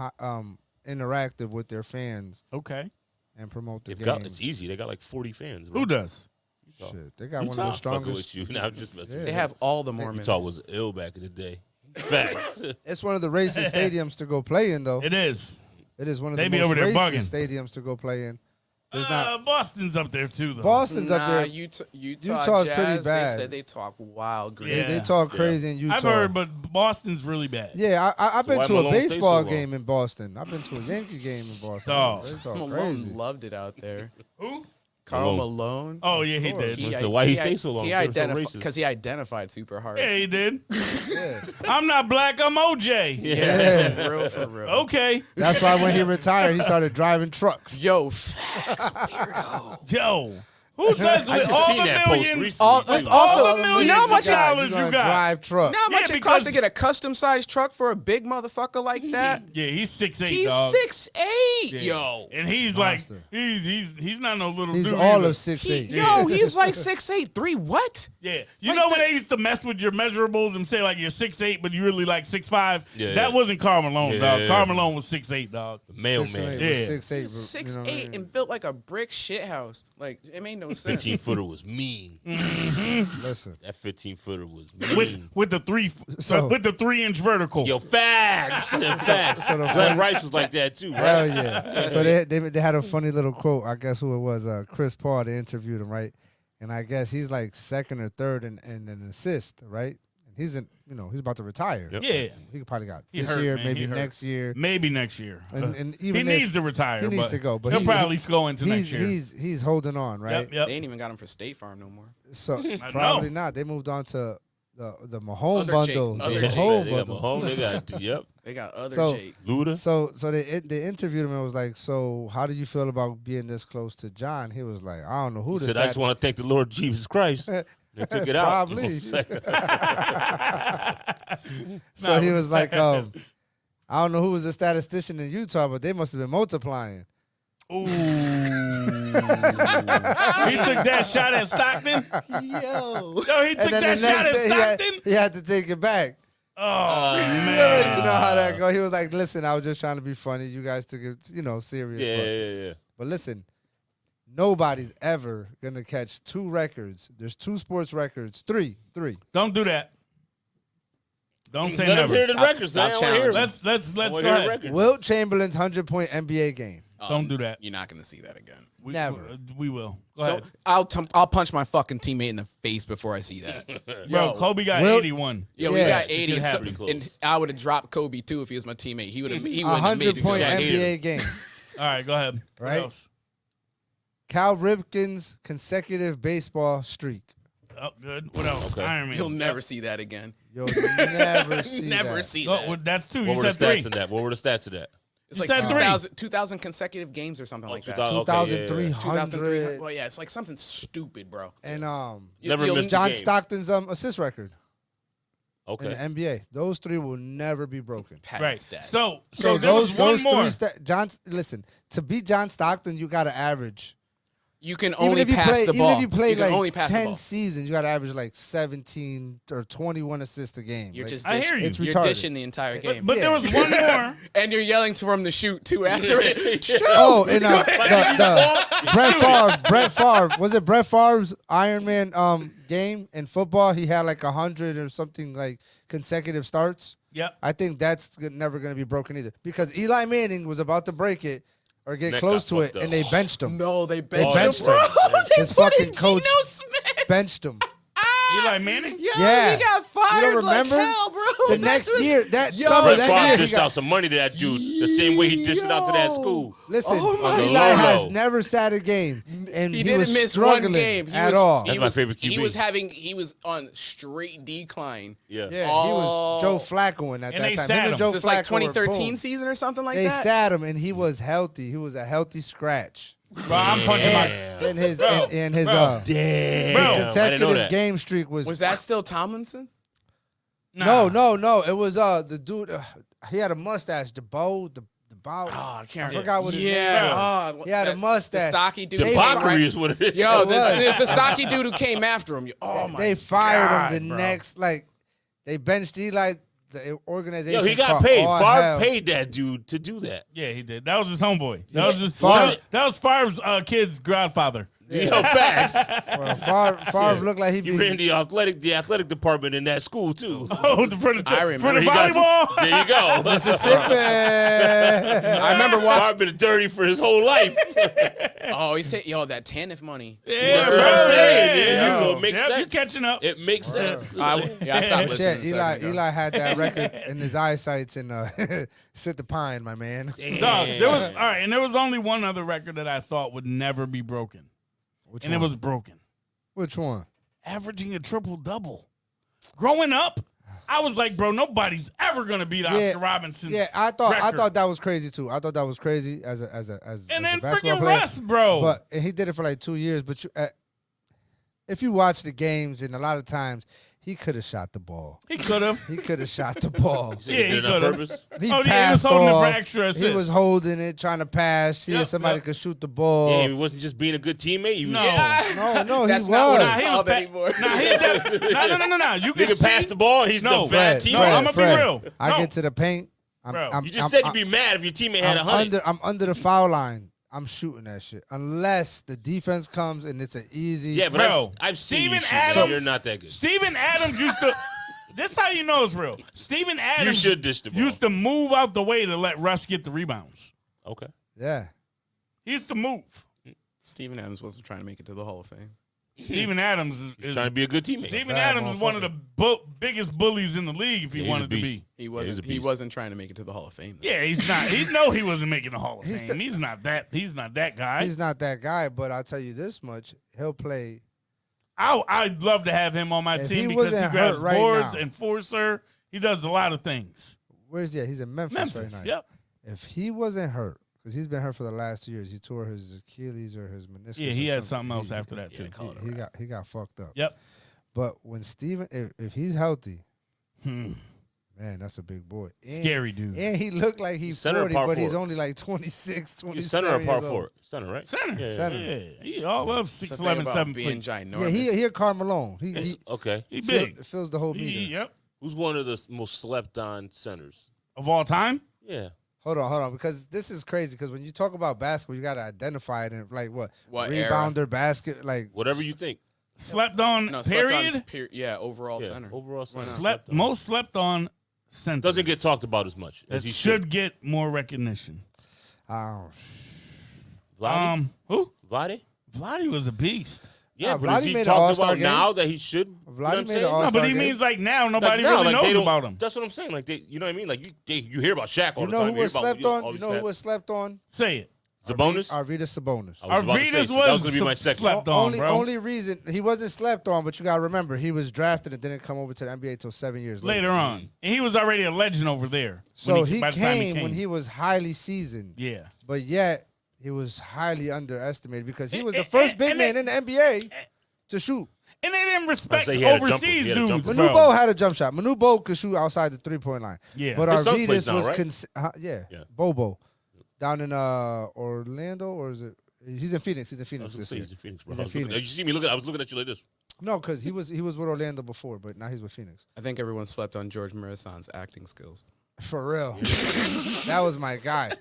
interactive with their fans Okay. and promote the They've game. got, it's easy. They got like 40 fans. Bro. Who does? Shit, they got one Utah? of the Fucking strongest. with you. Now I'm just messing Yeah. with They you. have all the Mormons. Utah was ill back in the day. Facts. It's one of the racist stadiums to go play in, though. It is. It is one of They the be most over there racist bugging. stadiums to go play in. There's not Boston's up there too, though. Boston's up there. Utah Utah's Jazz, pretty bad. They said they talk wild green. Yeah. They talk crazy in Utah. I've heard, but Boston's really bad. Yeah, I've So been why to a Malone stay so baseball long? game in Boston. I've been to a Yankee game in Boston. Oh. They talk Malone crazy. loved it out there. Who? Karl Malone. Malone. Oh yeah, he course. did. So why he stayed so long? He They were so identified racist. because he identified super hard. Yeah, he did. Yeah. I'm not black. I'm OJ. Yeah, for real, for real. Okay. That's why when he retired, he started driving trucks. Yo, facts, weirdo. Yo, who does I with just all seen the that post millions? recently. All, too. also, all the millions you know how much of it, dollars You're you gonna got. drive trucks. you know how much Yeah, it costs because- to get a custom sized truck for a big motherfucker like that? Yeah, he's 6'8", He's dog. 6'8", Yeah. yo. And he's Monster. like, he's not no little He's dude. all either. of 6'8". Yo, he's like 6'8", 3 what? Yeah, you Like know when the- they used to mess with your measurables and say like you're 6'8", but you really like 6'5"? Yeah, That yeah. wasn't Karl Malone, Yeah, dog. yeah, Karl yeah. Malone was 6'8", dog. Mailman. Yeah. 6'8", 6'8", and built like a brick shit house. Like, it made no sense. 15-footer was mean. Listen. That 15-footer was With mean. with the So- with the 3-inch vertical. Yo, facts. Facts. So the Glenn funny- Rice was like that too, Hell right? yeah. So they had a funny little quote. I guess who it was, Chris Paul. They interviewed him, right? And I guess he's like second or third in an assist, right? And he's he's about to retire. Yep. Yeah, He probably got He this hurt, year, man. maybe He hurt. next year. maybe next year. And he even if- needs to retire. he needs to go, but he'll he- probably go into next year. He's holding on, right? Yep. They ain't even got him for State Farm no more. So know. probably not. They moved on to the Mahomes Other bundle. Jake, The other They Jake. Mahomes got bundle. Mahomes. They got yep. They got other So- Jake. Luda. So they interviewed him and was like, so how do you feel about being this close to John? He was like, I don't know who He this said, I just want to thank the Lord Jesus Christ. They took it out. Probably. So he was like, I don't know who was the statistician in Utah, but they must have been multiplying. Ooh. He took that shot at Stockton. Yo. Yo, he took And then that the shot at next day Stockton. he had to take it back. Oh You man. already know how that go. He was like, "Listen, I was just trying to be funny. You guys took it, serious." Yeah. But listen, nobody's ever gonna catch 2 records. There's 2 sports records. 3. Don't do that. Don't say Let him never. hear the records. stop I don't wanna hear challenging. him. Let's I go wanna hear the ahead. records. Wilt Chamberlain's 100-point NBA game. Don't do that. You're not gonna see that again. Never. We will. Go So ahead. I'll punch my fucking teammate in the face before I see that. Bro, Kobe got Wilt- 81. Yeah, we Yeah. got It 80, could so- happen. and I would have dropped Kobe too if he was my teammate. He would have. He A wouldn't have made it. 100-point to the- NBA game. All right, go ahead. What Right? else? Cal Ripken's consecutive baseball streak. Oh, good. What else? Okay. Iron Man. You'll never see that again. You'll never see Never that. see Go, that. well, that's 2. What You were the said stats 3. of that? What were the stats of that? It's You like said 2,000 consecutive games or something like that. 2000. Okay, yeah, yeah. 2,300. Well, yeah, it's like something stupid, bro. And Never You'll- missed a John game. Stockton's assist record Okay. in the NBA. Those 3 will never be broken. patent Right. stats. So there was one more. Listen, to beat John Stockton, you got to average. you can Even only if you pass play, the ball. even if you play can only like pass the 10 ball. seasons, you got to average like 17 or 21 assists a game. You're Like, just I dishing, hear you. It's you're retarded. dishing the entire game. But there was one more. And you're yelling from the shoot too after it. Shoot! Oh, and the Brett Favre, was it Brett Favre's Iron Man game in football? He had like 100 or something like consecutive starts. Yep. I think that's never going to be broken either because Eli Manning was about to break it or get Neck close got to it, fucked up. and they benched him. No, they benched, benched him, bro. him. They His put fucking in coach Geno Smith. benched him. Eli Manning? Yeah. he got fired You don't remember? like hell, bro. The That next was- year, that Yo, summer, Brett that Favre year, he dished got, out some money to that dude the same way he dished it out to that school. listen, Oh my Eli God. has never sat a game, and He he, didn't was miss struggling one game at all. That's my favorite He QB. he was on straight decline. Yeah. Yeah, he was Joe Oh. Flacco in at And that they time. sat Him him. and Joe So it's like Flacco were 2013 boom. season or something like They that. sat him, and he was healthy. He was a healthy scratch. Bro, I'm punching my. And his Bro, and his bro. Damn. Bro. I didn't know consecutive that. game streak was, Was that still Tomlinson? Nah. no. It was the dude. He had a mustache. The bow. The bow. Oh, I can't I forgot what his Yeah, name was. He had a The mustache. stocky dude. Debauchery is what it is. Yo, It was. there's a stocky dude who came after him. Oh my! They fired God, him the bro. next. Like they benched Eli. The organization. Yo, he got caught paid. all Favre hell. paid that dude to do that. Yeah, he did. That was his homeboy. That was his. Favre- That was Favre's kid's godfather. Yo, facts. Well, Favre looked like He ran the athletic department in that school too. Oh, for the I remember. for the He got- volleyball. There you go. Mississippi. I remember Favre watching. been dirty for his whole life. Oh, he said, "Yo, that TANF money." Yeah, That's bro. what I'm saying. Yeah, Yeah, so it makes yep, sense. You catching up? It makes sense. I stopped Shit, listening. a second ago. Eli had that record in his eyesights and sit the pine, my man. Dog, there was all right, and there was only one other record that I thought would never be broken, Which and one? it was broken. Which one? Averaging a triple double. Growing up, I was like, bro, nobody's ever gonna beat Oscar Robinson's. Yeah, I thought record. that was crazy too. I thought that was crazy as a And then basketball freaking player. Russ, bro. But and he did it for like 2 years. But if you watch the games, and a lot of times he could have shot the ball. he could have. He could have shot the ball. So Yeah, he he did it on could've. purpose. He Oh, yeah, he was passed holding it for off. extra He assists. was holding it, trying to pass, see Yep, if somebody yep. could shoot the ball. Yeah, he wasn't just being a good teammate. He was No. No, That's he not what was. it's Nah, he called was anymore. Nah, he did. No. You can Nigga see, pass the ball. He's No, the bad Fred, No, teammate. I'ma be real. I No. get to the paint. Bro, You just said you'd be mad if your teammate had 100. I'm under the foul line. I'm shooting that shit. Unless the defense comes and it's an easy. Yeah, but Bro, I've seen Steven you shoot, man. Adams- You're not that good. Steven Adams used to. This how you know it's real. Steven Adams should dish the ball. used to move out the way to let Russ get the rebounds. Okay. Yeah. He used to move. Steven Adams wasn't trying to make it to the Hall of Fame. Steven Adams is Trying to be a good teammate. Steven Bad Adams is one of the biggest bullies in the league if he Yeah, he's a wanted to beast. be. He a wasn't. He beast. wasn't trying to make it to the Hall of Fame. Though. Yeah, he's not. He know he wasn't making the Hall of He's Fame. He's not that. He's not that guy. He's not that guy, but I'll tell you this much: he'll play. I'd love to have him on my If team he because he wasn't grabs hurt right boards, now- enforcer. He does a lot of things. Where's he? He's in Memphis, right Memphis. now. Yep. If he wasn't hurt, because he's been hurt for the last 2 years, he tore his Achilles or his meniscus. Yeah, he or had something else He- after that too. He got fucked up. Yep. But when Steven, if he's healthy, Hmm. man, that's a big boy. And, Scary dude. And he looked like he's Center or 40, power but he's forward? only like 26, You 27 center or power years old. forward? Center, right? Center. Yeah, yeah, Center. Yeah, he all loves That's 6'11", the thing 7 about being feet. ginormous. Yeah, he a Karl Malone. He Okay. He fill- big. fills the whole meter. Yep. Who's one of the most slept on centers? Of all time? Yeah. Hold on, because this is crazy. Because when you talk about basketball, you got to identify it in like what rebounder, era? basket, like Whatever you think. Slept on, No, period? slept on, yeah, overall Yeah, center. overall center. Most slept on centers. Doesn't get talked about as much as That he should get more recognition. Vladdy? Who? Vladdy? Vladdy was a beast. Yeah, Nah, but Vladdy is he made an talking All-Star about game. now that he should? You know what I'm Vladdy made saying? an No, All-Star but he game. means like now nobody Like, now, really like, they knows don't- about him. That's what I'm saying. Like you know what I mean? Like you hear about Shaq all You the know time. who was hear about, slept on? all You these know who stats. was slept on? Say it. Sabonis? Arvidas Sabonis. I was about to say, Arvidas so that was was gonna be my second. slept on, bro. Only reason he wasn't slept on, but you gotta remember he was drafted and didn't come over to the NBA till 7 years later. Later on. And he was already a legend over there. So by the time came when he was highly seasoned, Yeah. but yet he was highly underestimated because he was the And- first big and man they- in the NBA to shoot. And they didn't respect say he had a jumper. overseas He had a dudes, jumper. bro. Manu Bo had a jump shot. Manu Bo could shoot outside the 3-point line. Yeah. But His son plays Arvidas now, was right? yeah, Yeah. Bobo. Down in Orlando, or is it? He's in Phoenix. He's in I Phoenix was gonna this say year. he's in Phoenix, bro. He's I in was looking- Phoenix. You see me looking? I was looking at you like this. No, because he was with Orlando before, but now he's with Phoenix. I think everyone slept on George Marasan's acting skills. For real, that was my guy,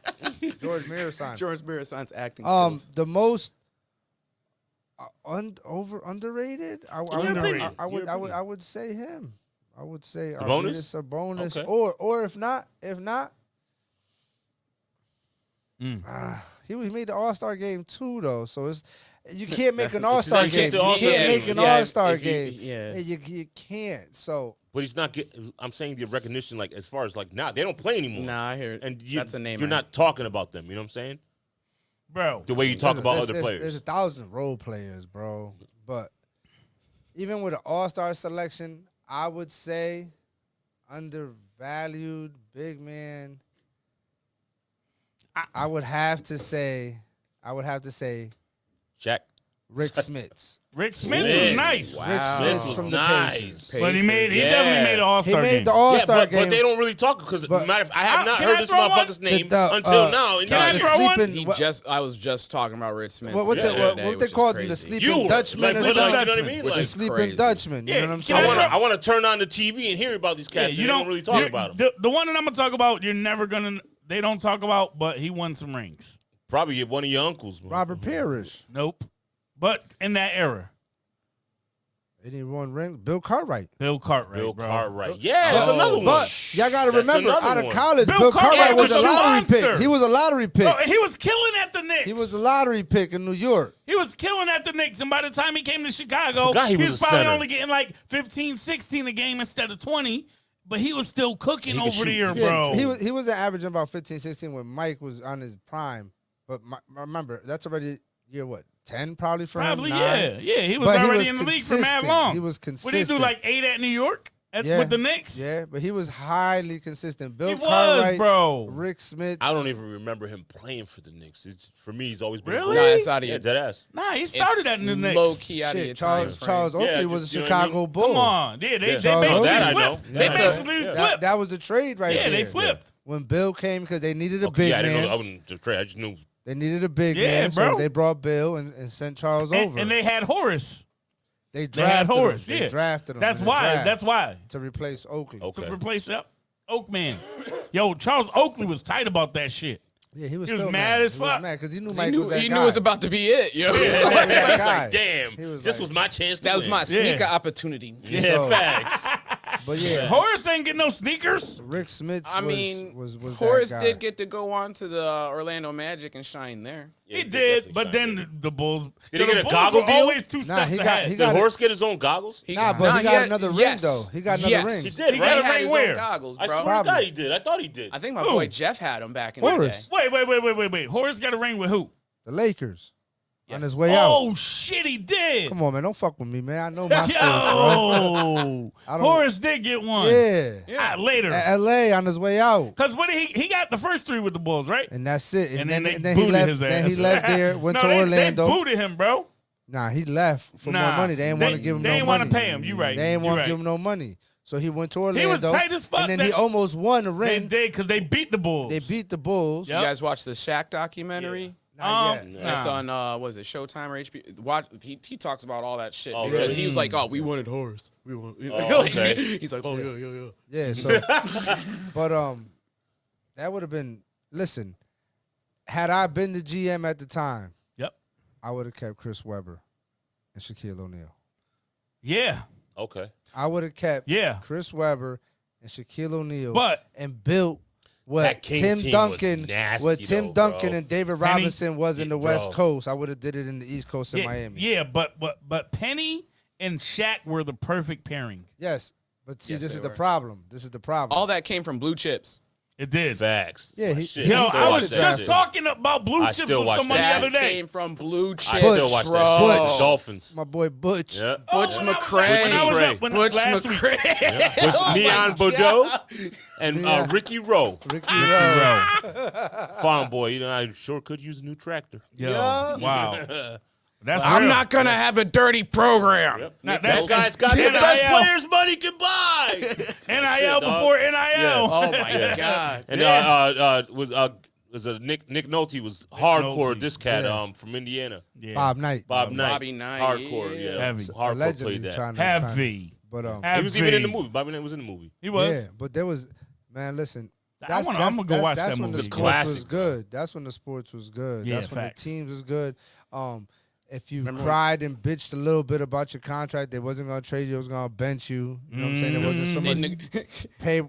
George Mirasan. George Marasan's acting skills. The most underrated. Underrated. I would say him. I would say Sabonis? Sabonis, Okay. or if not, Mm. he made the All-Star game too, though. So you can't make an All-Star it's game. the You All-Star can't game. make an Yeah, All-Star if you- game. yeah. You can't. So But he's not getting. I'm saying the recognition, like as far as like now, they don't play anymore. Nah, I hear it. And That's a name. You're not talking about them. You know what I'm saying? Bro. The way you talk about other there's players. 1,000 role players, bro. But even with an All-Star selection, I would say undervalued big man. I would have to say Shaq. Rick Smits. Rick Smith Smith. was nice. Wow. Rick Smith Smits was from the nice. Pacers. But he Yeah. definitely made an He All-Star made game. the All-Star yeah, game. but they don't really talk because But- I have not Can heard I this throw one? motherfucker's name The- until now. And Can I you're throw like, one? I was just talking about Rick Smith. What the they other day, what they which is called him, the crazy. sleeping you were. Dutchman Like, or you know something. what I mean? Which Like, is Sleeping crazy. Dutchman. You Yeah, know what I'm can I saying? throw- I want to turn on the TV and hear about these cats. you and they don't really talk you're- about them. The one that I'm gonna talk about, you're never gonna. They don't talk about, but he won some rings. Probably one of your uncles. Man. Robert Parrish. Nope. But in that era, And he won rings. Bill Cartwright. Bill Cartwright, Bill bro. Cartwright. Yeah, that's Oh. another one. But y'all got to That's remember, another out of one. college, Bill Bill Cartwright Cartwright was was a a lottery monster. pick. He was a lottery pick. Bro, he was killing at the Knicks. He was a lottery pick in New York. He was killing at the Knicks, and by the time he came to Chicago, forgot he was a probably center. only getting like 15, 16 a game instead of 20. But he was still cooking He could over shoot. there, Yeah, bro. he was averaging about 15, 16 when Mike was on his prime. But remember, that's already year what? 10 probably for Probably, him? yeah. 9? Yeah, he was But he already was in the league for mad consistent. long. He was What did he consistent. do, like 8 at New York with the Knicks? Yeah, but he was highly consistent. Bill He was, Cartwright, bro. Rick Smith. I don't even remember him playing for the Knicks. It's for me. He's always been Really? No, it's out of Yeah, your dead ass. Nah, he started at the Knicks. low key out of your Shit, time Charles frame. Oakley Yeah, was a just, you know what I Chicago mean? Bull. Come on. Yeah, they Yeah. Charles basically Oakley. That I know. flipped. They Yeah. basically Yeah. flipped. That was the trade right Yeah, there. they flipped. When Bill came because they needed a Okay, big yeah, I didn't know. I man. wouldn't just trade. I just knew. They needed a big Yeah, man, bro. so they brought Bill and sent Charles over. And they had Horace. They They had drafted Horace. him. Yeah. They drafted him. That's in the why. draft That's why. to replace Oakley. Okay. To replace Oakman. Yo, Charles Oakley was tight about that shit. Yeah, he was He was still mad as He was fuck. mad because he knew He Mike knew, was that he guy. knew it was about to be it, yo. He was that It's guy. like, damn, He was this like- was my chance. That was my Yeah. sneaker opportunity. Yeah, So- facts. But yeah, Horace ain't get no sneakers. Rick Smith I mean, was Horace that guy. did get to go on to the Orlando Magic and shine there. Yeah, He definitely did, but signed then him. the Bulls. Did he the get a Bulls goggle were deal? always two Nah, steps he got- ahead. he Did got- Horace get his own goggles? Nah, but he got another ring, though. He got another ring. He did, He right? got a had ring his where? own goggles, I bro. swear to Probably. God he did. I thought he did. I think my Who? boy Jeff had them back in the day. Horace. Wait. Horace got a ring with who? The Lakers on Yes. his way out. Oh shit, he did. Come on, man, don't fuck with me, man. I know my stuff, bro. Yo, I don't- Horace did get one. Yeah, Later. at LA on his way out, Cause what did he got the first 3 with the Bulls, right? and that's it. And then they he booted left. his ass. Then he left there, went No, to they Orlando. booted him, bro. Nah, he left for more money. They didn't want to give him They no didn't money. want to pay him. You right. They didn't You want right. to give him no money. So he went to Orlando. He was tight as fuck. And then he almost won a They ring. did because they beat the Bulls. They beat the Bulls. Yep. You guys watch the Shaq documentary? Not yet. It's on was it Showtime or HBO? Watch. He talks about all that shit Oh, because really? he was like, "Oh, we wanted horrors. We want." Oh, okay. He's like, "Oh yeah." Yeah, so but that would have been listen, had I been the GM at the time, Yep. I would have kept Chris Webber and Shaquille O'Neal. Yeah. Okay. I would have kept Yeah. Chris Webber and Shaquille O'Neal But and built what That Kings team was nasty, what Tim though, Duncan bro. and David Penny? Robinson was in the Yeah, West bro. Coast. I would have did it in the East Coast in yeah, Miami. yeah, but Penny and Shaq were the perfect pairing. Yes. But see, Yes, this they is the were. problem. This is the problem. All that came from blue chips. It did. Facts. Yeah, he- Shit, he- Yo, I I watched was that just shit. talking about blue I chips still with watch someone the that. other That day. came from blue chips. I still watch that shit. bro. The Dolphins. My boy Butch. Yeah. Butch when I was up- McCray. when I was up- when- Butch last week. McCray. Was Neon Bordeaux and Yeah. Ricky Rowe. Ricky Rowe. Farm boy, you know, I sure could use a new tractor. Yo, Yeah. wow. That's I'm real. not gonna have a dirty program. Yep. Now, That that's guy's got the NIL. best players money can buy. NIL dog. before NIL. Yeah. Oh my god. And was Nick Nolte was hardcore. Nolte. This cat Yeah. from Indiana. Yeah. Bob Knight. Bob Knight. Bobby Knight, Hardcore, yeah. yeah. Heavy. Hardcore Allegedly played that. trying Heavy. But He was even in the Heavy. movie. Bobby Knight was in the movie. He was. yeah, but there was man. Listen, I'm gonna go watch that's that when movie. the It's a sports was classic, bro. good. That's when the sports was good. Yeah, that's when facts. the teams was good. If you Remember cried and bitched a little bit about your contract, they wasn't gonna trade you. They was gonna bench you. You know what I'm saying? There wasn't so much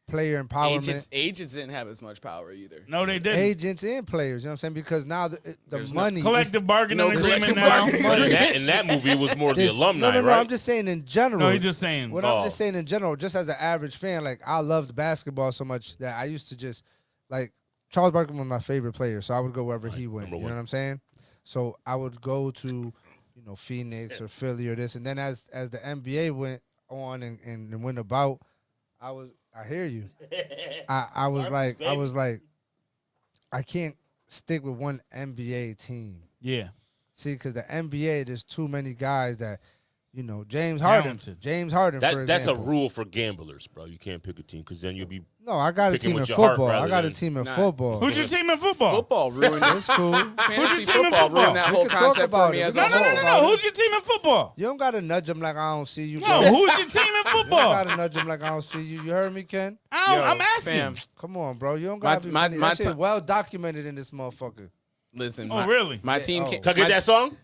player empowerment. Agents didn't have as much power either. No, they didn't. Agents and players. You know what I'm saying? Because now the There's no money. Collective bargaining no agreement collective now. bargaining. But in that movie, it was more the There's- alumni, no, right? I'm just saying in general. No, he's just saying. What Oh. I'm just saying in general, just as an average fan, like I loved basketball so much that I used to just like Charles Barkley was my favorite player, so I would go wherever he went. number You know one. what I'm saying? So I would go to Phoenix or Philly or this, and then as the NBA went on and went about, I hear you. I was like, I can't stick with one NBA team. Yeah. See, because the NBA, there's too many guys that, James Harden. Talented. James Harden, for That's a example. rule for gamblers, bro. You can't pick a team because then you'll be. No, I got a picking team in with your heart football. I rather got a than- team in Nah. football. Who's your team in football? Football ruined it. It's cool. Fantasy your team in football football? ruined that We whole can talk concept about for me it. as We a No, can no, whole. no, about no. it. Who's your team in football? You don't got to nudge them like I don't see you. No, Ken. who's your team in You don't football? got to nudge them like I don't see you. You heard me, Ken? I'm asking. fam, Come on, bro. You don't got to be My- funny. my That shit ti- well documented in this motherfucker. listen. Oh, really? My Yeah, team. oh. Can't, Can I get my- that song?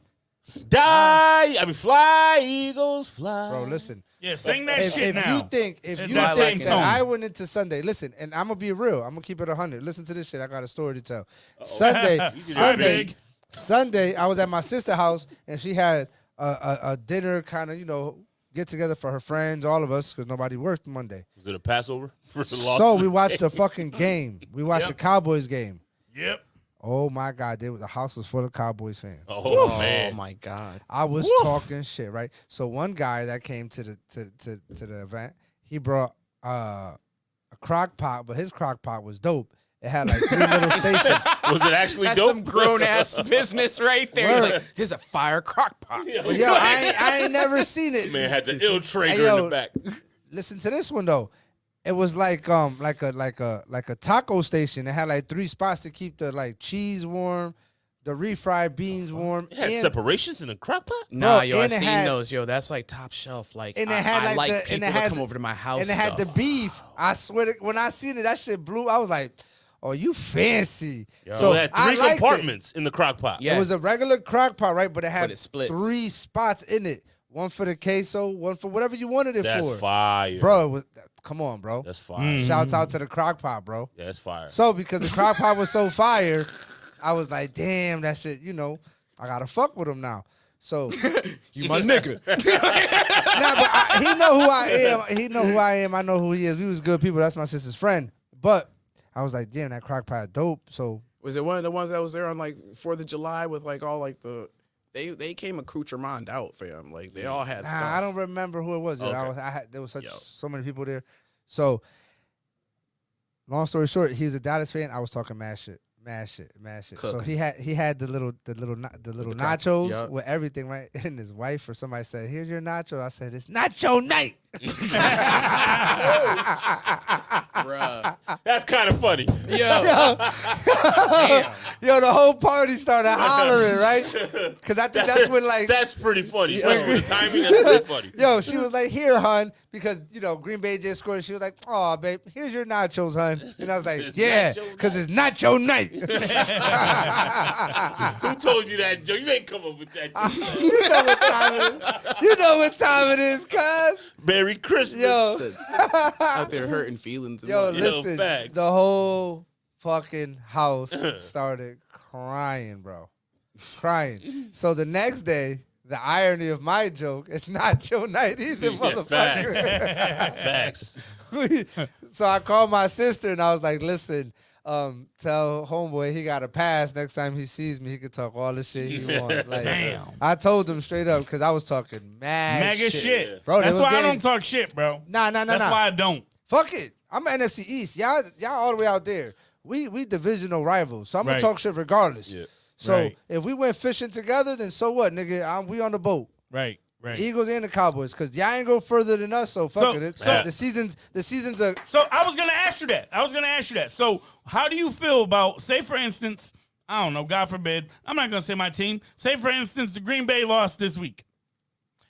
Fly, Eagles, fly. Bro, listen. Yeah, sing that If shit now. you think It's you that think same that tone. I went into Sunday, listen, and I'm gonna be real. I'm gonna keep it 100. Listen to this shit. I got a story to tell. Sunday, Hi, big. Sunday, I was at my sister's house and she had a dinner kind of get together for her friends, all of us, because nobody worked Monday. Was it a Passover for the loss? So we watched the fucking game. We watched the Cowboys game. Yep. Oh my God, the house was full of Cowboys fans. Oh, Oh man. my god. I was talking shit, right? So one guy that came to the event, he brought a crock pot, but his crock pot was dope. It had like 3 little stations. Was it actually That's dope? some grown ass business right there. He's Word. like, there's a fire crock pot. But yo, I ain't never seen it. Man had the ill trader Hey, yo, in the back. Listen to this one though. It was like a taco station. It had like 3 spots to keep the like cheese warm, the refried beans warm. It had and- separations in the crock pot? Nah, Bro, yo, I and it seen had- those. Yo, that's like top shelf. Like, And it I, had, I like, the- and people it to had come the- over to my house. and it had the stuff. beef. I swear to, when I seen it, that shit blew. I was like, "Oh, you fancy." So it had I 3 liked compartments in the crock pot. Yeah. It was a regular crock pot, right? But it had But it splits. 3 spots in it. One for the queso, one for whatever you wanted it That's for. fire. Bro, it was, come on, bro. That's fire. Shouts out to the crock pot, bro. Yeah, that's fire. So because the crock pot was so fire, I was like, damn, that shit, I gotta fuck with him now. So You my nigga. nah, but he know who I am. He know who I am. I know who he is. We was good people. That's my sister's friend. But I was like, damn, that crock pot dope. So Was it one of the ones that was there on like 4th of July with like all like the they came accoutrement out, fam. Like they all had stuff. I don't remember who it was. Okay. There was Yo. so many people there. So long story short, he's a Dallas fan. I was talking mad shit. So Cooking. he had the little crock- nachos yup. with everything, right? And his wife or somebody said, "Here's your nacho." I said, "It's nacho night." Bruh. That's kind of funny. Yo. Damn. Yo, the whole party started hollering, right? Because I think that's when, like, That's pretty funny. Especially with the timing, that's pretty funny. yo, she was like, here, hun, because, Green Bay just scored. And she was like, oh, babe, here's your nachos, hun. And I was like, It's yeah, nacho because it's nacho night. Who told you that, Joe? You ain't come up with that. You know what time it is. You know what time it is, cuz. Merry Christmas. Yo, Out there hurting feelings. yo, And listen, facts. the whole fucking house started crying, bro. Crying. So the next day, the irony of my joke, it's not your night either, motherfucker. Facts. So I called my sister and I was like, listen, tell homeboy he got a pass. Next time he sees me, he can talk all the shit he wants. Like, Damn. I told him straight up because I was talking Mega shit. Bro, That's there was why I games- don't talk shit, bro. Nah. That's why I don't. Fuck it. I'm an NFC East. Y'all all the way out there. We divisional rivals. So I'm gonna Right. talk shit regardless. Yeah. So Right. if we went fishing together, then so what, nigga? We on the boat. Right. Right. Eagles and the Cowboys, because y'all ain't go further than us, so fuck So- it. so- The season's a So I was gonna ask you that. So how do you feel about, say for instance, I don't know, God forbid, I'm not gonna say my team. Say for instance, the Green Bay lost this week.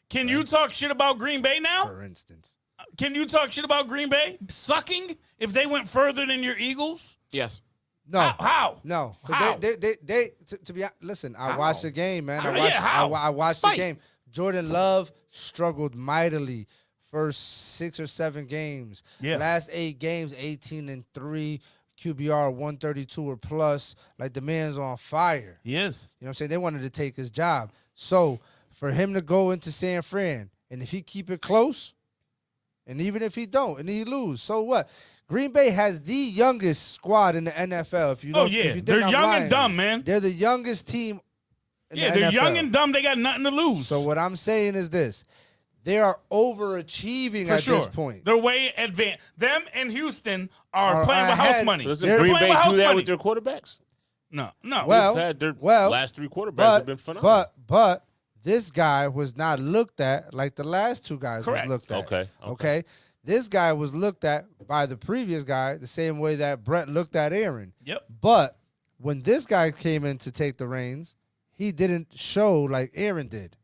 Can you talk shit about Green Bay now? for instance. Can you talk shit about Green Bay sucking if they went further than your Eagles? yes. No. How? No. 'Cause How? They to be honest, listen, I watched the game, man. How? Yeah, how? I watched Spite. the game. Jordan Love struggled mightily first 6 or 7 games. Yeah. Last 8 games, 18-3, QBR 132 or plus. Like, the man's on fire. He is. You know what I'm saying? They wanted to take his job. So for him to go into San Fran, and if he keep it close, and even if he don't, and he lose, so what? Green Bay has the youngest squad in the NFL. If you Oh don't, yeah, if you think they're I'm young lying, and dumb, man. They're the youngest team in Yeah, the they're NFL. young and dumb. They got nothing to lose. So what I'm saying is this: they are overachieving For at sure, this point. they're way advanced. Them and Houston are playing with ahead. house money. Doesn't They're Green playing Bay with house do that money. with their quarterbacks? No. Well, They've had their well, last 3 quarterbacks have been phenomenal. But this guy was not looked at like the last 2 guys Correct. was looked at. Okay. This guy was looked at by the previous guy the same way that Brett looked at Aaron. Yep. But when this guy came in to take the reins, he didn't show like Aaron did.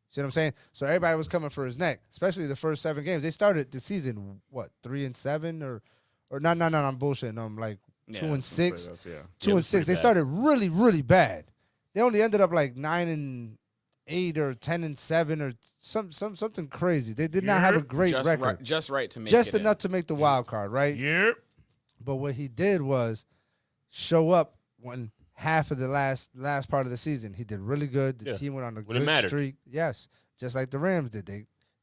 See what I'm saying? So everybody was coming for his neck, especially the first 7 games. They started the season, 3-7 or no, I'm bullshitting. I'm like 2-6. 2-6. They started really, really bad. They only ended up like 9-8 or 10-7 or something crazy. They did not have a great Just record. right, just right to make Just it enough in. to make the wild card, right? Yep. But what he did was show up when half of the last part of the season. He did really good. The Yeah. team went on a When it good mattered. streak. Yes, just like the Rams did.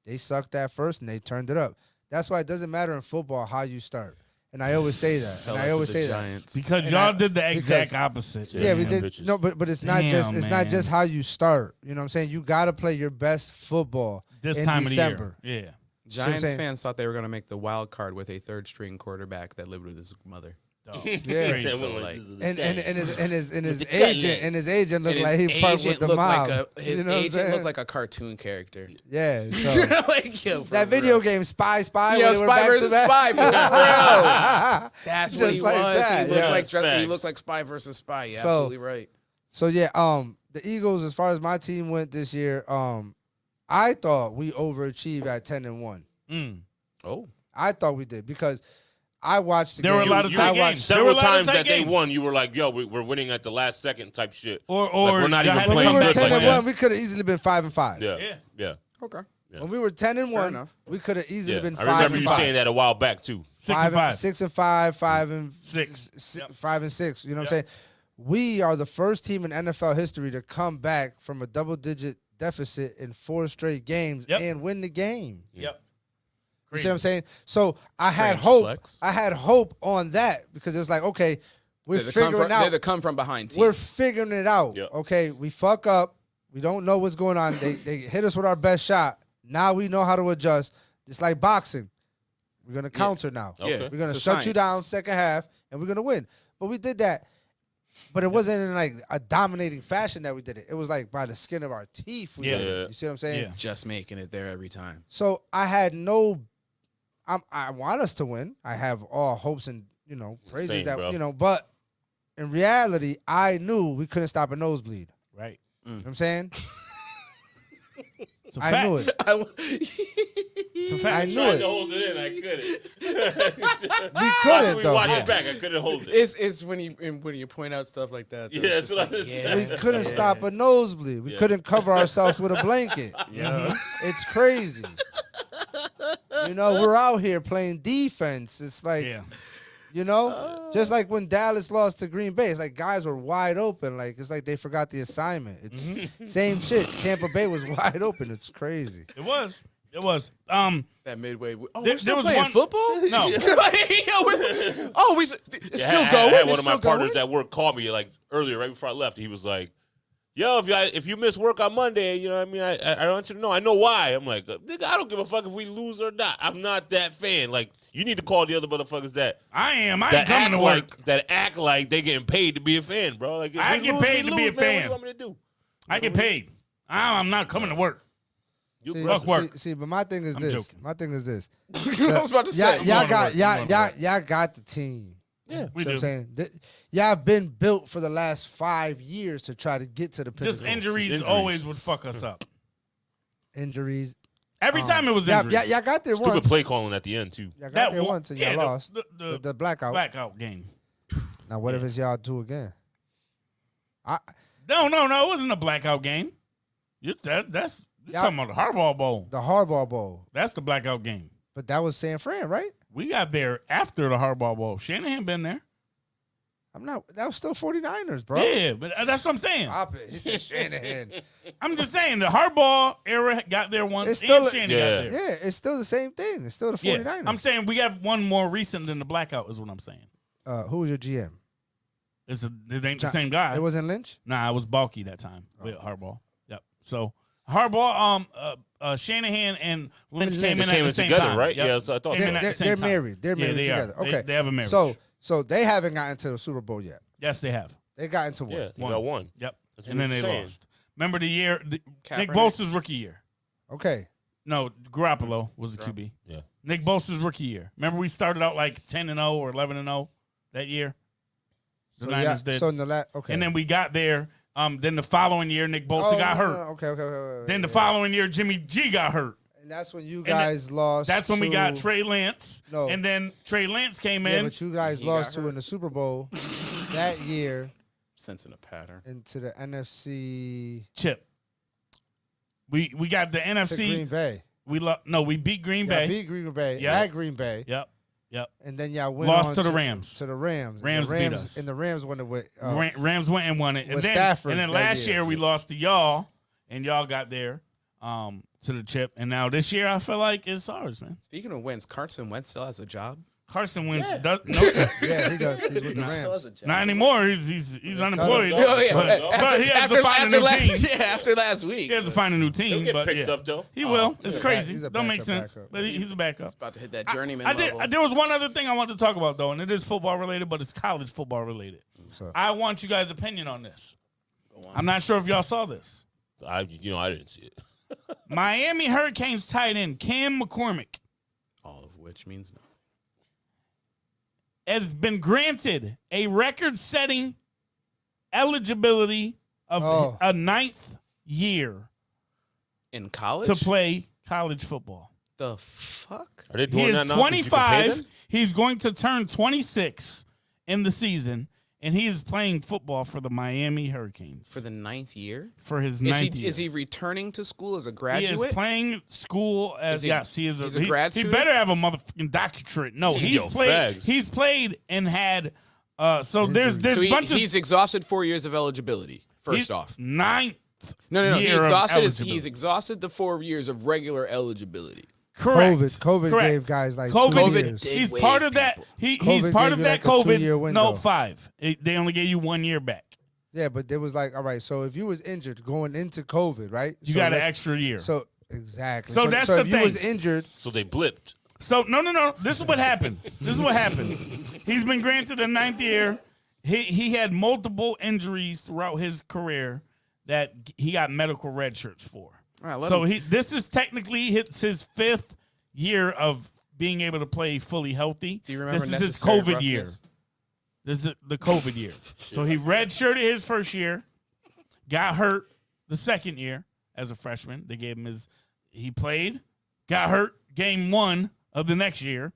They sucked at first and they turned it up. That's why it doesn't matter in football how you start. And I always say that. Fell And I after always the say that. Giants. Because And y'all I- did the exact because- opposite. Yeah, we Damn did. bitches. No, but it's not Damn, not man. just how you start. You know what I'm saying? You got to play your best football This in time December. of the year. Yeah. Giants saying? fans thought they were going to make the wild card with a 3rd-string quarterback that lived with his mother. Dog. Yeah. Crazy. So, like, And his the agent looked And like his he fucked with agent the looked mob. his You know what I'm agent saying? looked like a cartoon character. Yeah. So Like, yo, for that video real. game, Spy, Yeah, when they were Spy back to versus back. Spy, for real. That's what Just he like was. that, He looked yeah. like he Facts. looked like Spy versus Spy. Yeah, So- absolutely right. So yeah, the Eagles, as far as my team went this year, I thought we overachieved at 10-1. Mm. Oh, I thought we did because I watched the There game. were a lot of I tight watched- games. There were a Several lot of times tight that they games. won, you were like, yo, we're winning at the last second type shit. Or Like, we're not y'all even had to When we come were back 10-1, like that. we could have easily been 5-5. Yeah. okay. Yeah. When we were 10-1, enough. we could have easily Yeah. been I remember you 5-5. saying that a while back, too. 6-5. 6-5, 6. 5-6. You know what I'm Yep. saying? We are the first team in NFL history to come back from a double-digit deficit in 4 straight games Yep. and win the game. Yep. You see what I'm saying? So I had Strange hope. flex. I had hope on that because it's like, okay, we're They're the come figuring from, out. they're the come from behind team. We're figuring it out. Yep. Okay, we fuck up. We don't know what's going on. They hit us with our best shot. Now we know how to adjust. It's like boxing. We're gonna counter now. Okay. Yeah. We're gonna It's a shut you science. down second half, and we're gonna win. But we did that. But it wasn't in like a dominating fashion that we did it. It was like by the skin of our teeth. We did Yeah. it. You see what I'm saying? Yeah. just making it there every time. So I had no. I want us to win. I have all hopes and praises Same, that bro. but in reality, I knew we couldn't stop a nosebleed. Right. You know what I'm saying? It's a I fact. knew it. It's a fact. I knew Tried it. to hold it in, I couldn't. We couldn't, We though. watched Yeah. it back. I couldn't hold it. It's when you point out stuff like that. Yeah, it's that's what I just was like, saying. We couldn't stop a nosebleed. We Yeah. couldn't cover ourselves with a blanket. Yeah. It's crazy. You know, we're out here playing defense. It's like, Yeah. you know, just like when Dallas lost to Green Bay. It's like guys were wide open. Like it's like they forgot the assignment. It's same shit. Tampa Bay was wide open. It's crazy. It was. It was. That midway. Oh, There- we're still there was playing one- football? No. It's Yeah, still I going. had It's one of my still partners going? at work called me like earlier, right before I left. He was like, "Yo, if you miss work on Monday, you know what I mean. I want you to know. I know why." I'm like, "Nigga, I don't give a fuck if we lose or not. I'm not that fan. Like, you need to call the other motherfuckers that I am. I ain't that coming act to work. like that act like they getting paid to be a fan, bro. Like, if I we get lose, paid we to be a lose, man. What do fan. you want me to do? I get paid. I'm not coming to work. You See, Fuck work. see, but my thing is I'm this. joking. My thing is this. I was about to say. Y'all I'm got going to work. y'all got the team. Yeah, we You know do. what I'm saying? Y'all have been built for the last 5 years to try to get to the pinnacle. Just injuries, injuries. always would fuck us up. Injuries. Every time it was Y'all injuries. got there Stupid once. play calling at the end too. Y'all got That there one- once and yeah, y'all lost. The The blackout. blackout game. Now what if it's y'all two again? No, it wasn't a blackout game. You're Y'all- talking about the Harbaugh Bowl. The Harbaugh Bowl. That's the blackout game. But that was San Fran, right? We got there after the Harbaugh Bowl. Shanahan been there. That was still 49ers, bro. Yeah, but that's what I'm saying. Stop it. He said Shanahan. I'm just saying the Harbaugh era got there once It's still and Shanahan Yeah. got there. Yeah, it's still the same thing. It's still the 49ers. I'm saying we have one more recent than the blackout is what I'm saying. Who was your GM? It ain't the John- same guy. It wasn't Lynch? Nah, it was Balky that time with Harbaugh. Yep. So Harbaugh, Shanahan and Lynch came in at the same together, time. right? Yep. Yeah, so I thought Came so. in at the same They're time. married. They're Yeah, married they are. together. Okay. They have a marriage. So they haven't gotten to the Super Bowl yet. Yes, they have. They got into what? Yeah, you got one. Yep. That's And what then you're they saying. lost. Remember the year Nick Kaepernick. Bosa's rookie year. Okay. No, Garoppolo was the QB. Yeah. Nick Bosa's rookie year. Remember we started out like 10-0 or 11-0 that year. The So, Niners did. So in the okay. And then we got there. Then the following year, Nick Bosa got hurt. Okay. Then the following year, Jimmy G got hurt. And that's when you guys lost. That's when we to- got Trey Lance. No. And then Trey Lance came Yeah, in. but you guys He lost got to in the Super Bowl that year Sensing a pattern. into the NFC Chip. We got the to NFC. Green Bay. We beat Green Y'all Bay. beat Green Bay Yeah. at Green Bay, Yep. and then y'all went Lost on to the Rams. To the Rams. Rams and the beat us. And the Rams won it with. Rams went and won it. And with then, Stafford and then that last year. year we lost to y'all, and y'all got there to the chip. And now this year I feel like it's ours, man. Speaking of wins, Carson Wentz still has a job. Carson Wentz Yeah. does no, Yeah, he does. He's with the Still has Rams. a job. not anymore. He's unemployed. Oh, yeah. But he has to find a new team. Yeah, after last week. He has to find a new team. He'll get but picked yeah. up though. He will. It's he's a crazy. he's a Don't make backup, sense. backup. But he's a backup. About to hit that journeyman I level. there was one other thing I wanted to talk about though, and it is football related, but it's college football related. up? I want you guys' opinion on this. I'm not sure if y'all saw this. I didn't see it. Miami Hurricanes tight end Cam McCormick All of which means no. has been granted a record-setting eligibility of a 9th year In college? to play college football. The fuck? He Are they doing is that now? 'cause you can pay 25. them? He's going to turn 26 in the season, and he is playing football for the Miami Hurricanes For the 9th year? for his Is 9th he, year. is he returning to school as a He graduate? is playing school as Is he- yes. He is he's a grad he student? better have a motherfucking doctorate. No, he's Yo, played. fags. He's played and had. So there's so a bunch he's exhausted 4 years of eligibility, of first off. 9th. No. He year of exhausted eligibility. he's exhausted the 4 years of regular eligibility. Correct. COVID Correct. gave guys like COVID, 2 years. did He's wave part of that. people. He's COVID part gave of you that like a COVID. 2-year window. No, 5. They only gave you 1 year back. Yeah, but there was like, all right, so if you was injured going into COVID, right? You so got an let's- extra year. So exactly. So that's so the if you was thing. injured, So they blipped. So no. This is what happened. He's been granted a 9th year. He had multiple injuries throughout his career that he got medical red shirts for. All right, let So him- this is technically his 5th year of being able to play fully healthy. Do you remember this is his necessary COVID year. roughness? This is the COVID year. So he redshirted his first year, got hurt the second year as a freshman. They gave him he played, got hurt game 1 of the next year,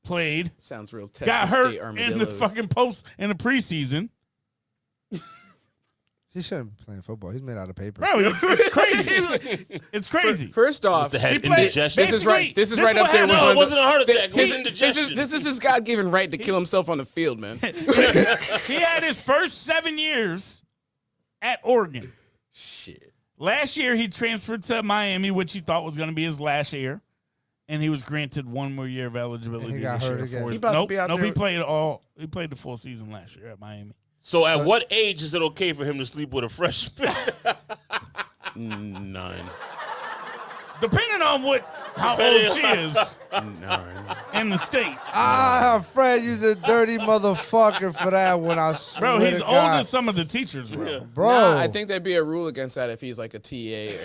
played, Sounds real Texas got hurt State in armadillos. the fucking in the preseason. He shouldn't be playing football. He's made out of paper. Bro, it's crazy. It's crazy. First off, The head He played- indigestion. this is right. This is right what up there with happened. No, one it of the- wasn't a heart attack. It was This indigestion. is his God-given right to kill himself on the field, man. He had his first 7 years at Oregon. Shit. Last year, he transferred to Miami, which he thought was going to be his last year, and he was granted 1 more year of eligibility. And he got this hurt year again. for He his- about to Nope, be out nope. there- He played the full season last year at Miami. So at what age is it okay for him to sleep with a freshman? 9. Depending on how old she is 9. in the state, Fred used a dirty motherfucker for that one. I swear bro. He's to old God. as some of the teachers, bro. Bro. Nah, I think there'd be a rule against that if he's like a TA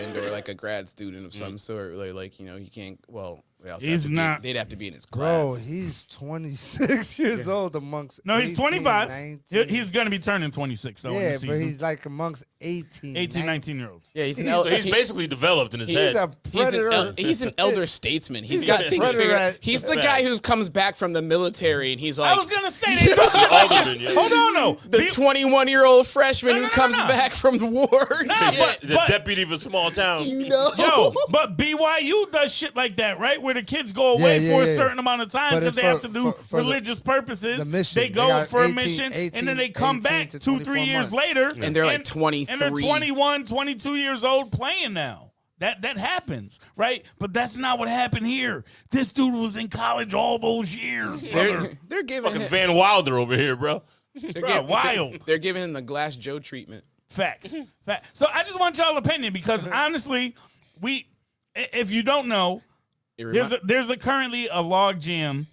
and or like a grad student of some sort. Like he can't. Well, they also He's have to not- They'd have to be in his Bro, class. he's 26 years old amongst No, he's 18, 25. 19. He's going to be turning 26. Though, in Yeah, the but season. he's like amongst 18, 18, 19-year-olds. Yeah, he's an So he's basically developed in his He's head. a He's predator. he's an elder statesman. He's He's got a things predator figured. at- He's the guy who comes back from the military and he's like I was going to say, they do Alderman, yeah. hold on, no. the 21-year-old freshman No, who no, comes no. back from the war. and Nah, shit. The deputy of a small town. You know, Yo, but BYU does shit like that, right? Where the kids go away Yeah, for a yeah. certain amount of time But because it's they for- have to do for the- religious purposes. the mission. They They go got for a 18 mission, and then they 18 come back to 2-3 24 years months. later. And they're like 23. And they're 21, 22 years old playing now. That happens, right? But that's not what happened here. This dude was in college all those years, brother. they're giving Fucking him, Van Wilder over here, bro. Bro, wild. They're giving him the Glass Joe treatment. Facts. So I just want y'all opinion because honestly, if you don't know, there's currently a log jam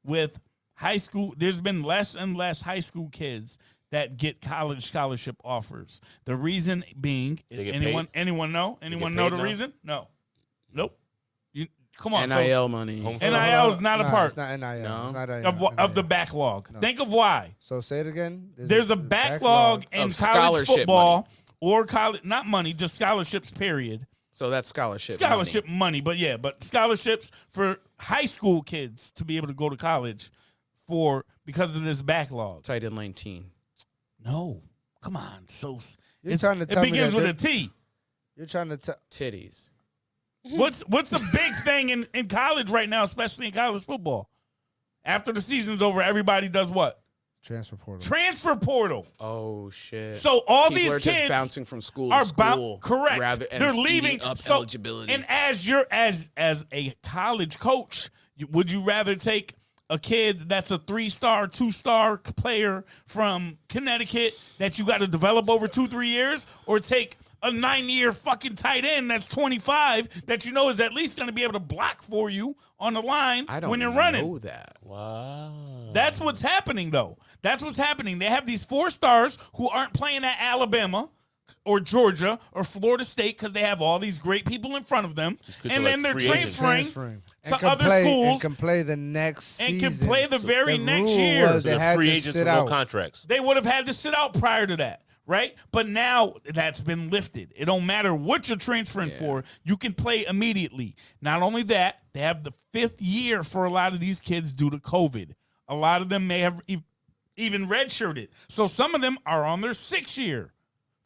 with high school. There's been less and less high school kids that get college scholarship offers. The reason being, They get anyone know? Anyone get know paid the now? reason? No. Nope. Come on. NIL money. NIL is not a Nah, part It's not NIL. No. It's not NIL. of the backlog. Think of why. So say it again. There's a backlog in of college scholarship football or college, not money, just scholarships, period. So that's scholarship. Scholarship money, but scholarships for high school kids to be able to go to college because of this backlog. Tight end lane team. No, come on. So You're trying to it tell me begins that with a T. You're trying to tell. Titties. What's a big thing in college right now, especially in college football? After the season's over, everybody does what? Transfer portal. Transfer portal. Oh shit. So all People these are kids just bouncing from school are to school. correct. And They're speeding leaving up so, eligibility. And as a college coach, would you rather take a kid that's a 3-star, 2-star player from Connecticut that you got to develop over 2-3 years, or take a 9-year fucking tight end that's 25 that you know is at least going to be able to block for you on the line I don't when you're running? know that. Wow. That's what's happening, though. That's what's happening. They have these 4 stars who aren't playing at Alabama or Georgia or Florida State because they have all these great people in front of them, 'cause and they're then like they're free agents. transferring And to can other play, schools and can play the next and season. can play the very The next rule year. was So they they're had free to agents sit with no out. contracts. They would have had to sit out prior to that, right? But now that's been lifted. It don't matter what you're transferring for. You can play immediately. Not only that, they have the 5th year for a lot of these kids due to COVID. A lot of them may have even redshirted. So some of them are on their 6th year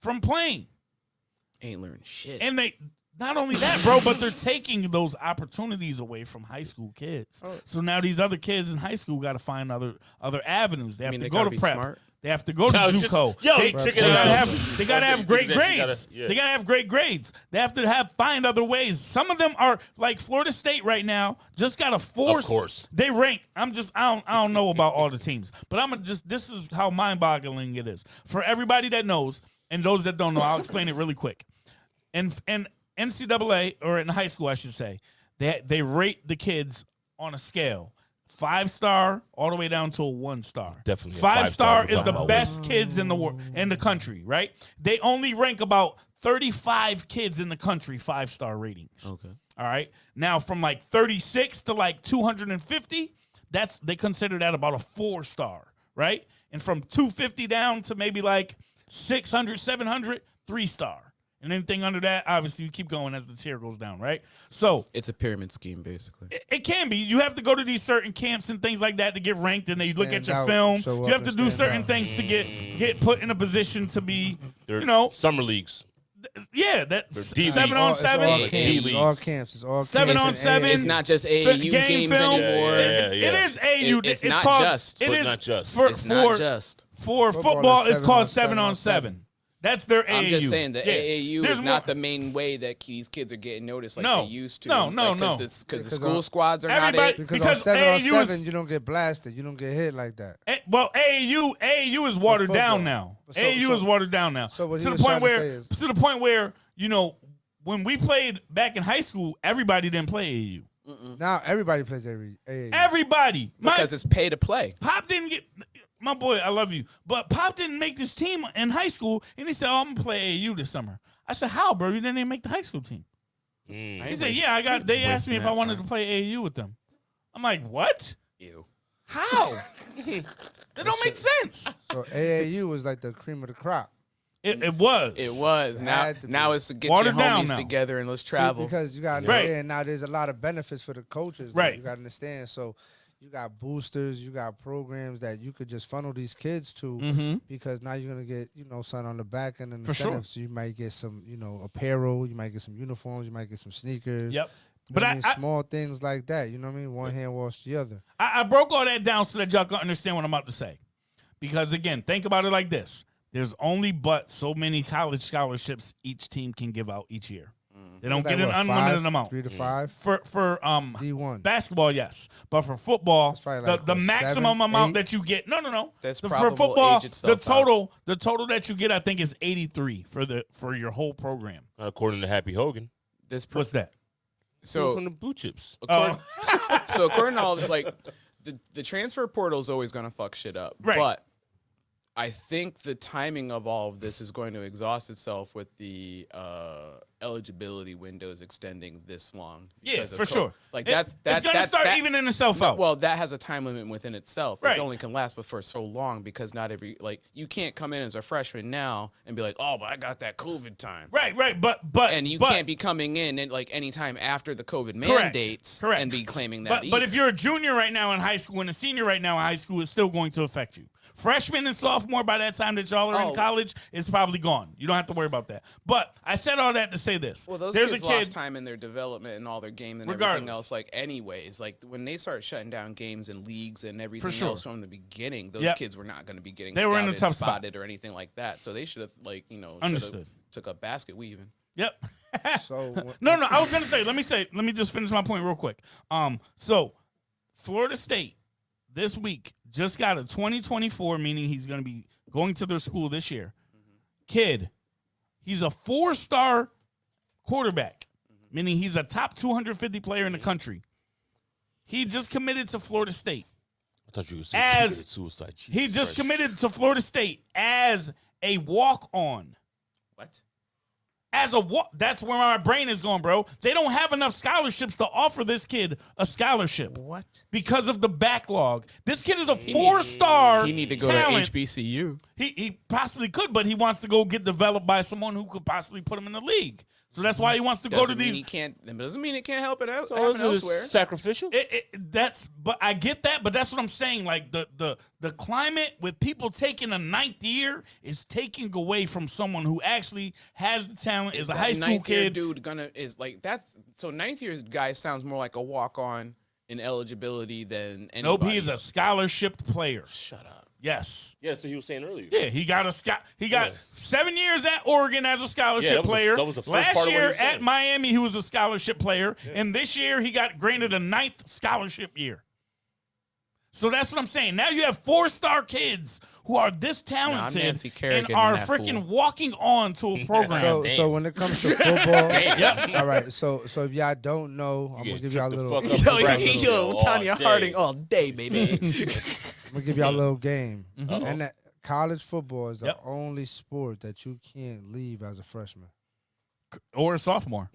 from playing. Ain't learned shit. And they not only that, bro, but they're taking those opportunities away from high school kids. So now these other kids in high school got to find other avenues. They have mean, to they go gotta to be prep. smart. They have to go to No, it's just- JUCO. yo, they, check they it out. gotta have great You gotta- grades. yeah. They gotta have great grades. They have to find other ways. Some of them are like Florida State right now. Just got to force. Of course. They rank. I don't know about all the teams, but this is how mind-boggling it is for everybody that knows and those that don't know. I'll explain it really quick. And NCAA, or in high school, I should say, they rate the kids on a scale. 5-star all the way down to a 1-star. Definitely a 5-star five-star is the we're talking best kids in the world, in the country, right? They only rank about 35 kids in the country 5-star ratings. Okay. All right. Now from like 36 to like 250, they consider that about a 4-star, right? And from 250 down to maybe like 600, 700, 3-star. And anything under that, obviously, you keep going as the tier goes down, right? So It's a pyramid scheme, basically. it can be. You have to go to these certain camps and things like that to get ranked, and they look at Stand your out, film. show You up have to and do stand certain out. things to get put in a position to be, They're you know, summer leagues. yeah, that's D 7 leagues. on It's 7. all D camps. It's all leagues. camps. It's all 7 camps on and 7. It's not just Game AAU games film. anymore. It is AAU. It's It's not called, just, it but is not just. For, It's for, not just. for Football football, is it's called 7 7 on on 7. That's their AAU. I'm just saying the Yeah. AAU There's is more- not the main way that these kids are getting noticed like No. they used to. No. Because the Because school squads are not everybody- it. Because, Because on 7 on AAU is- 7, you don't get blasted. You don't get hit like that. Well, AAU is watered down now. So- AAU is watered down now. so what he to the was point trying to where, say is- to the point where, you know, when we played back in high school, everybody didn't play AAU. Now everybody plays AAU. Everybody, Because it's pay to play. Pop didn't get. My boy, I love you, but Pop didn't make this team in high school, and he said, "Oh, I'm gonna play AAU this summer." I said, "How, bro? You didn't even make the high school team." He said, "Yeah, I got." They asked me if I wanted to play AAU with them. I'm like, "What? Ew. How? That don't make sense." So AAU was like the cream of the crop. It was. It was. Now, had to be. now it's to get Watered your down homies now. together and let's See, travel. because you gotta Right. understand now there's a lot of benefits for the coaches. Right. You gotta understand. So you got boosters, you got programs that you could just funnel these kids to because now you're gonna get, something on the back end and For sure. incentives. So you might get some, apparel, you might get some uniforms, you might get some sneakers. Yep. You know But what I, I mean? Small things like that. You know what I mean? One hand wash the other. I broke all that down so that y'all can understand what I'm about to say. Because again, think about it like this. There's only but so many college scholarships each team can give out each year. They don't It's like, get an what, unlimited 5, amount. 3 to 5. For D1. basketball, yes. But for football, probably like, the what, maximum 7, amount 8? that you get. No. That's For probable football, age itself the total that you get, I think, is 83 for your whole program. According to Happy Hogan. What's that? So from So, the blue chips. according, so according to all like the transfer portal is always going to fuck shit up. Right. But I think the timing of all of this is going to exhaust itself with the eligibility windows extending this long. Yeah, because of for sure. Like It's going to start evening itself out. Well, that has a time limit within itself. Right. It only can last but for so long because not every you can't come in as a freshman now and be like, oh, but I got that COVID time. right. But And you can't be coming in and like anytime after the COVID Correct. mandates Correct. and be claiming that. But if you're a junior right now in high school and a senior right now in high school, it's still going to affect you. Freshman and sophomore, by that time that y'all are in Oh. college, it's probably gone. You don't have to worry about that. But I said all that to say this. well, those There's kids a kid. lost time in their development and all their games and Regardless. everything else. Like, anyways, like when they start shutting down games and leagues and everything sure. else from the beginning, those Yep. kids were not going to be getting They were in a scouted, tough spot. spotted, or anything like that. So they should have, Understood. took up basket weaving. Yep. So No. I was gonna say. Let me just finish my point real quick. So Florida State this week just got a 2024, meaning he's gonna be going to their school this year. Kid, he's a 4-star quarterback, meaning he's a top 250 player in the country. He just committed to Florida State. I thought you were saying As- committed suicide. Jesus He just Christ. committed to Florida State as a walk-on. What? That's where my brain is going, bro. They don't have enough scholarships to offer this kid a scholarship What? because of the backlog. This kid is a 4-star He need to go talent. to HBCU. He possibly could, but he wants to go get developed by someone who could possibly put him in the league. So that's why he wants to go to Doesn't mean these. he can't. That doesn't mean it can't help it out. So happen is it elsewhere. sacrificial? But I get that, but that's what I'm saying. Like the climate with people taking a 9th year is taking away from someone who actually has the talent, is a that high school ninth year kid. dude is like that's so 9th year guy sounds more like a walk on in eligibility than anybody. Nope, he is a scholarship player. Shut up. Yes. Yeah, so he was saying earlier. Yeah, he got He got 7 years at Oregon as a scholarship Yeah, that was the- player. that was the first Last part of what he year was at saying. Miami, he was a scholarship player, and this year he got granted a 9th scholarship year. So that's what I'm saying. Now you have 4-star kids who are this talented Nancy Kerrigan and in are that freaking fool. walking on to a program. So when it comes to football, Yep. all right. So if y'all don't know, I'm gonna give y'all a little. Fuck up progressive yo, Tanya all day. Harding all day, baby. I'm gonna give y'all a little game. And that college football is the Yep. only sport that you can't leave as a freshman. Or a sophomore.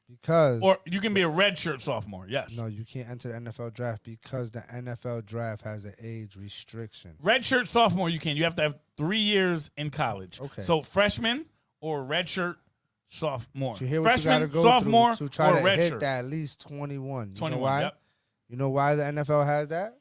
Because Or you can be a redshirt sophomore. Yes. no, you can't enter the NFL draft because the NFL draft has an age restriction. Redshirt sophomore, you can. You have to have 3 years in college. Okay. So freshman or redshirt sophomore. You hear what Freshman, you got to go sophomore, through to try or to hit redshirt. that at least 21. You 21. know why? Yep. You know why the NFL has that?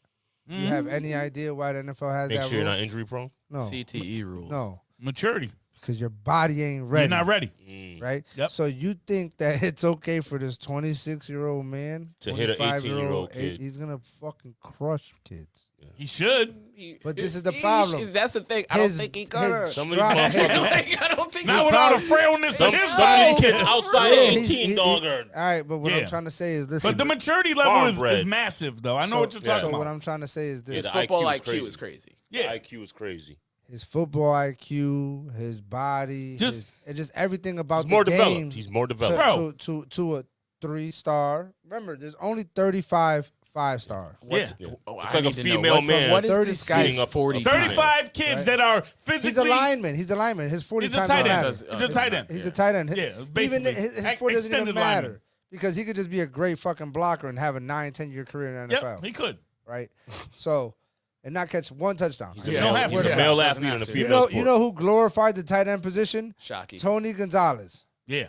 You Mhm. have any idea why the NFL has Make that sure you're rule? not injury prone. No, CTE rules. no, Maturity. because your body ain't ready. You're not ready. Right? Yep. So you think that it's okay for this 26-year-old man To hit a 25-year-old 18-year-old kid. He's gonna fucking crush kids. He should. But this is the problem. That's the thing. I don't think he gonna. his Some of these drive- motherfuckers- I don't think Not he without a probably- frailness Some of his of body. these kids outside Yeah, of he's- 18, dog, are all right, but what I'm Yeah. trying to say is, listen. But the maturity level is Farm-bred. massive, though. I know so, what you're talking so about. what I'm trying to say is this: His the football IQ is IQ crazy. is crazy. yeah. IQ is crazy. his football IQ, his body, just everything about He's more the developed. game He's more to, developed. Bro. to a 3-star. Remember, there's only 35 5-star. What's, Yeah. oh, It's I like a need to know. female What's- man What is 30 this guy's sitting up 40 up 35 kids Right. that are physically. He's a lineman. He's a lineman. His 40 He's a times tight don't end. matter. He's a tight end. He's a tight end. Yeah, Even basically. his 40 doesn't even Extended matter lineman. because he could just be a great fucking blocker and have a 9-10 year career in the NFL. Yep, he could. Right? So, and not catch one touchdown. He's a Yeah, male, have he's to. a male Doesn't athlete have in a to. female You know who glorified the tight end position? Shocky. Tony Gonzalez. Yeah.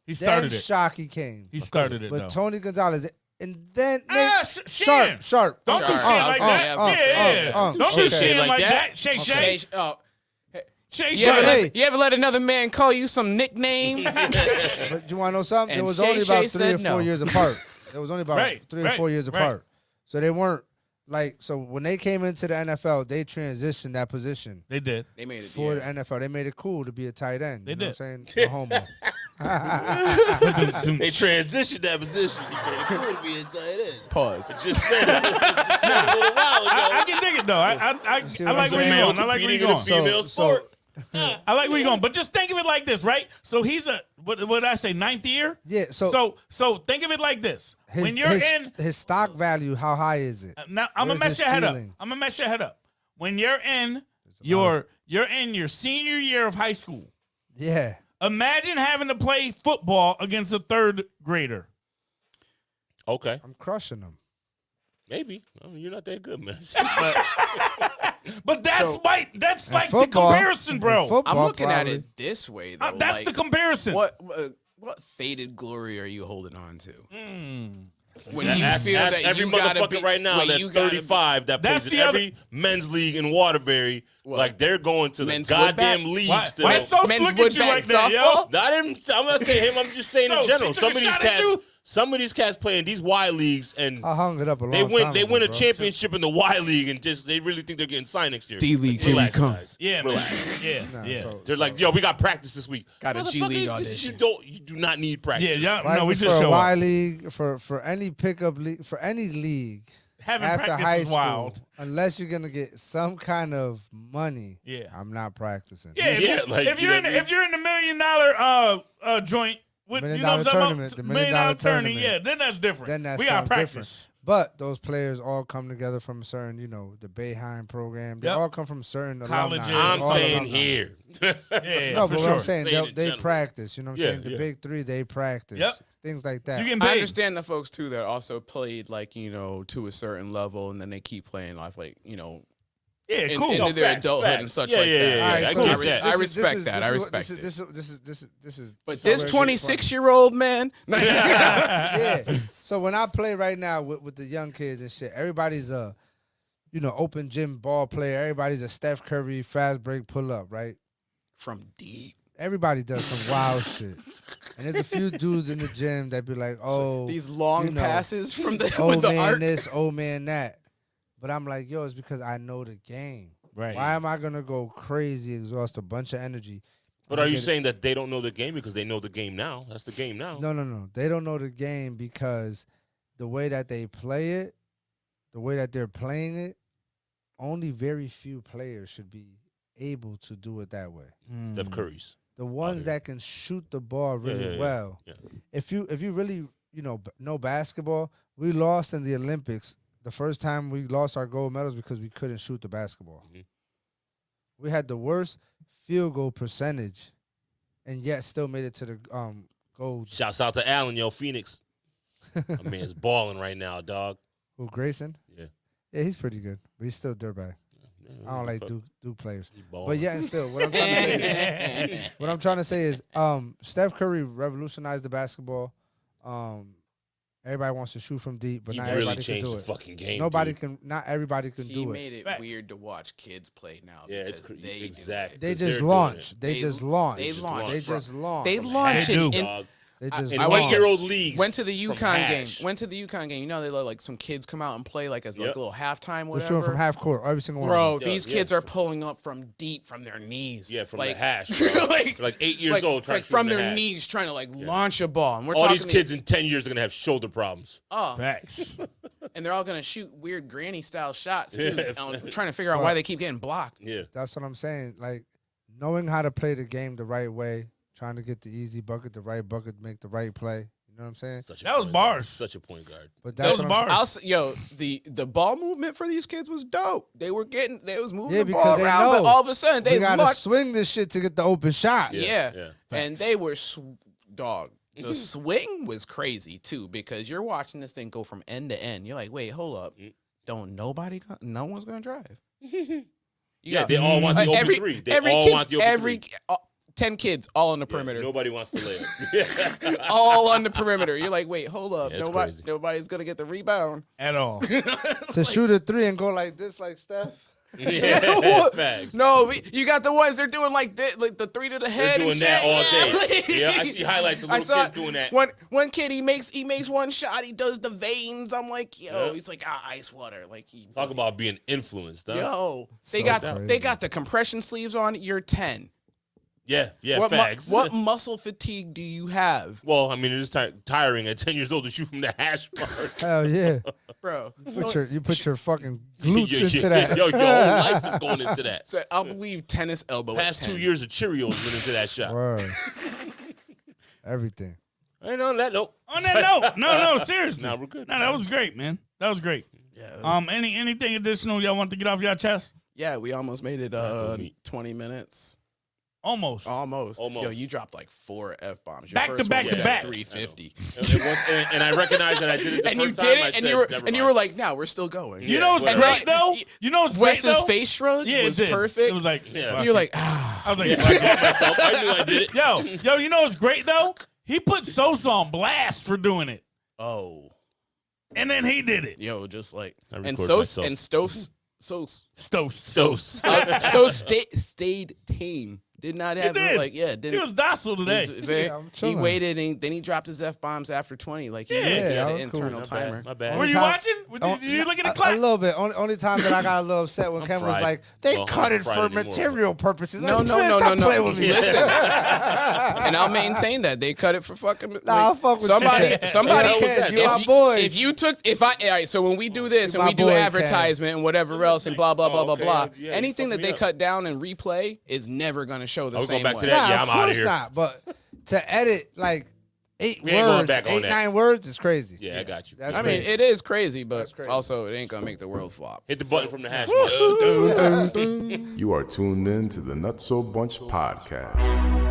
He Then started it. Shockey came. He started it, But though. Tony Gonzalez. And then Shan. Sharp. Don't do Sharp. shit like that. Yeah. Don't do okay. shit like Like that. that. Shay Shay, Shay. oh, Shay you, ever Shay. Hey. you ever let another man call you some nickname? But you want to know something? And It was Shay only Shay about 3 or said 4 no. years apart. It was only about Right, 3 or right, 4 years right. apart. So they weren't like, so when they came into the NFL, they transitioned that position They did. They made it. for Yeah. the NFL. They made it cool to be a tight end. They you know did. what I'm saying? No homo. They transitioned that position. You made it cool to be a tight end. Pause. Just said it. Just said it a little while ago. I can dig it, though. I see like what I'm where you're saying? going. I like where you're Competing in a going. female sport. I like where you're going. But just think of it like this, right? So he's a, what did I say, 9th year? Yeah, so So think of it like this. his, When you're in, his stock value, how high is it? now I'm gonna Where's mess his your head up. ceiling? I'm gonna mess your head up. When you're in your senior year of high school, Yeah. imagine having to play football against a 3rd grader. Okay, I'm crushing him. maybe. I mean, you're not that good, man. But that's that's In like football- the comparison, bro. in football, I'm looking probably. at it this way, though. That's like, the comparison. What faded glory are you holding on to? When you Ask feel that every you gotta motherfucker be right now when that's you gotta be- 35 that That's plays in the other- every men's league in Waterbury. Like they're going to the Men's goddamn woodback? league Why still. you so Men's slick at you woodback like that, yo? softball? I'm not saying him. I'm just saying So, in general. she took a shot at you? Some of these cats play in these Y leagues, and I hung it up a long they time win. They ago, win a bro. championship in the Y league, and just they really think they're getting signed next year. D-League, here we Relax, come. guys. Yeah, man. Relax. Yeah, Nah, yeah. so- They're like, yo, we got practice this week. Got a G Motherfucker, League you audition. You do not need practice. Yeah, Right, no, we for just a show Y up. league, for any pickup league, for any league Having after practice high is school, wild. unless you're gonna get some kind of money, Yeah. I'm not practicing. Yeah, Yeah, like, if you you're know in what I mean? if you're in the $1 million joint with $1 you know what I'm talking tournament, about, the $1 $1 million million tourney, tournament. yeah, then that's different. Then that we got sounds practice. different. But those players all come together from a certain, the Bayheim program. They Yep. all come from certain Colleges. alumni. I'm all saying alumni. here. Yeah, No, for but sure. what I'm saying, Saying in they general. practice. You know what I'm Yeah, saying? The yeah. big three, they practice. Yep. Things like that. You getting I paid. understand the folks too that also played like to a certain level, and then they keep playing off like Yeah, in- cool. into their facts, adulthood facts. and such Yeah, like yeah, that. yeah, All right, I so get this is- that. I this is- respect this that. is I what- respect this it. This is. But so where this it gets 26-year-old man, yeah. So when I play right now with the young kids and shit, everybody's a, open gym ball player. Everybody's a Steph Curry fast break pull up, right? from deep. Everybody does some wild shit. And there's a few dudes in the gym that be like, oh, These long passes from the oh with the man arc. this, oh man that. But I'm like, yo, it's because I know the game. Right. Why am I gonna go crazy, exhaust a bunch of energy? But are you saying that they don't know the game because they know the game now? That's the game now. No. They don't know the game because the way that they play it, the way that they're playing it, only very few players should be able to do it that way. Steph Curry's. The ones that can shoot the ball really well. Yeah. If you really know basketball, we lost in the Olympics. The first time we lost our gold medals because we couldn't shoot the basketball. Mhm. We had the worst field goal percentage, and yet still made it to the gold. Shouts out to Allen, yo, Phoenix. My man's balling right now, dog. Who, Grayson? Yeah. Yeah, he's pretty good, but he's still dirtbag. I don't like Duke players. He But balling. yeah, and still, what I'm trying to say is, Steph Curry revolutionized the basketball. Everybody wants to shoot from deep, but He not really everybody can changed do the it. fucking game. Nobody dude. can. Not everybody can He do it. made it Facts. weird to watch kids play now. Yeah, it's because crazy. they Exactly. They 'cause they're just doing launch. it. They They- just launch. they launch They from- just launch. They launch They it. do. In, Dog. They I- just In I went launch. to- 8-year-old leagues. Went to the from UConn game. hash. Went to the UConn game. You know, they let like some kids come out and play like as like Yep. a little halftime, We're whatever. shooting from half court. Every single one. Bro, Of Yeah, these yeah. kids are pulling up from deep from their knees. Yeah, from like, the hash. Bro. like, Like 8 years old, trying like to shoot from the their hash. knees, trying to like launch a ball. And we're All talking these kids in 10 years are gonna have shoulder problems. Facts. and they're all gonna shoot weird granny style shots too. Yeah. I'm trying to figure out why they keep getting blocked. Yeah. That's what I'm saying. Like knowing how to play the game the right way, trying to get the easy bucket, the right bucket, make the right play. You know what I'm saying? Such a That was point guard. bars. Such a point guard. But That that's was what I'm bars. The ball movement for these kids was dope. They was moving Yeah, the ball because they around, but know all of a sudden we they gotta lucked. swing this shit to get the open shot. Yeah. Yeah. And they were dog. The swing was crazy too because you're watching this thing go from end to end. You're like, wait, hold up. No one's gonna drive. Yeah, they all want the open three. They all want the open three. 10 kids all on the Yeah, perimeter. nobody wants to lay it. All on the perimeter. You're like, wait, hold up. Yeah, it's crazy. Nobody's gonna get the rebound. At all. To shoot a three and go like this, like Steph. Yeah, facts. No, you got the ones they're doing like this, like the three to the They're head. doing and that shit. all Yeah. day. Yeah, I see highlights of little kids doing that. One kid he makes one shot, he does the veins. I'm like, yo, Yeah. he's like ice water. Like Talk about being influenced, huh? yo, they So got crazy. they got the compression sleeves on. You're 10. Yeah, What facts. what muscle fatigue do you have, Well, I mean, it is tiring at 10 years old to shoot from the hash mark. Hell yeah. bro? You put your fucking glutes Yeah, into that. Yo, your whole life is going into that. Said I'll believe tennis elbow. at Past 10. 2 years of Cheerios went into that shot. Word. Everything. Ain't on that note. On that note, no, seriously. Nah, we're good. No, that was great, man. That was great. Yeah, Anything additional y'all want to get off your chest? yeah, we almost made it. Taco meat. 20 minutes. Almost. Almost. Almost. Yo, you dropped like 4 F-bombs. Back to back to back. 350. And I recognize that I did it the And you first did time. it, I and said, you were never and you mind. were like, "No, we're still going." You know what's whatever. great though? You know what's great Wes's though? face shrug Yeah, was it did. perfect. It was like, Yeah. fuck You're it. like, I was like, Yeah, fuck I it. did myself. I knew I did it. yo, you know what's great though? He put Sosa on blast for doing it, oh, and then he did it. yo, just like I and record Sos myself. and Stos Sos Stos. stayed tame. Did not have did. like didn't. He was docile today. He's very- Yeah, I'm he chilling. waited and then he dropped his F-bombs after 20. Like he, Yeah. he Yeah, had I an was cool. internal My timer. bad. My bad. Were you time- watching? Did you look at the clock? A little bit. Only time that I got a little upset when I'm Ken was fried. like, they Well, cut I'm it fried for anymore, material purposes. No, Like, no, man, no, stop no, playing no. with me. Listen, and I'll maintain that they cut it for fucking. Nah, I'll fuck with somebody. you. Somebody, Yeah, Ken, if you my boy. If you took, all right. So when we do this You and my we do boy, Ken. advertisement and whatever else and blah blah blah blah okay. blah, Yeah, you anything that fucked me they up. cut down and replay is never gonna show the I'll go same back way. to that. Nah, Yeah, of I'm outta course here. not. But to edit like 8 We ain't going words, back on 8, that. 9 words is crazy. Yeah, I got you. That's I mean, crazy. it is crazy, but That's crazy. also it ain't gonna make the world flop. Hit the button from the hash mark. You are tuned in to the Nutso Bunch podcast.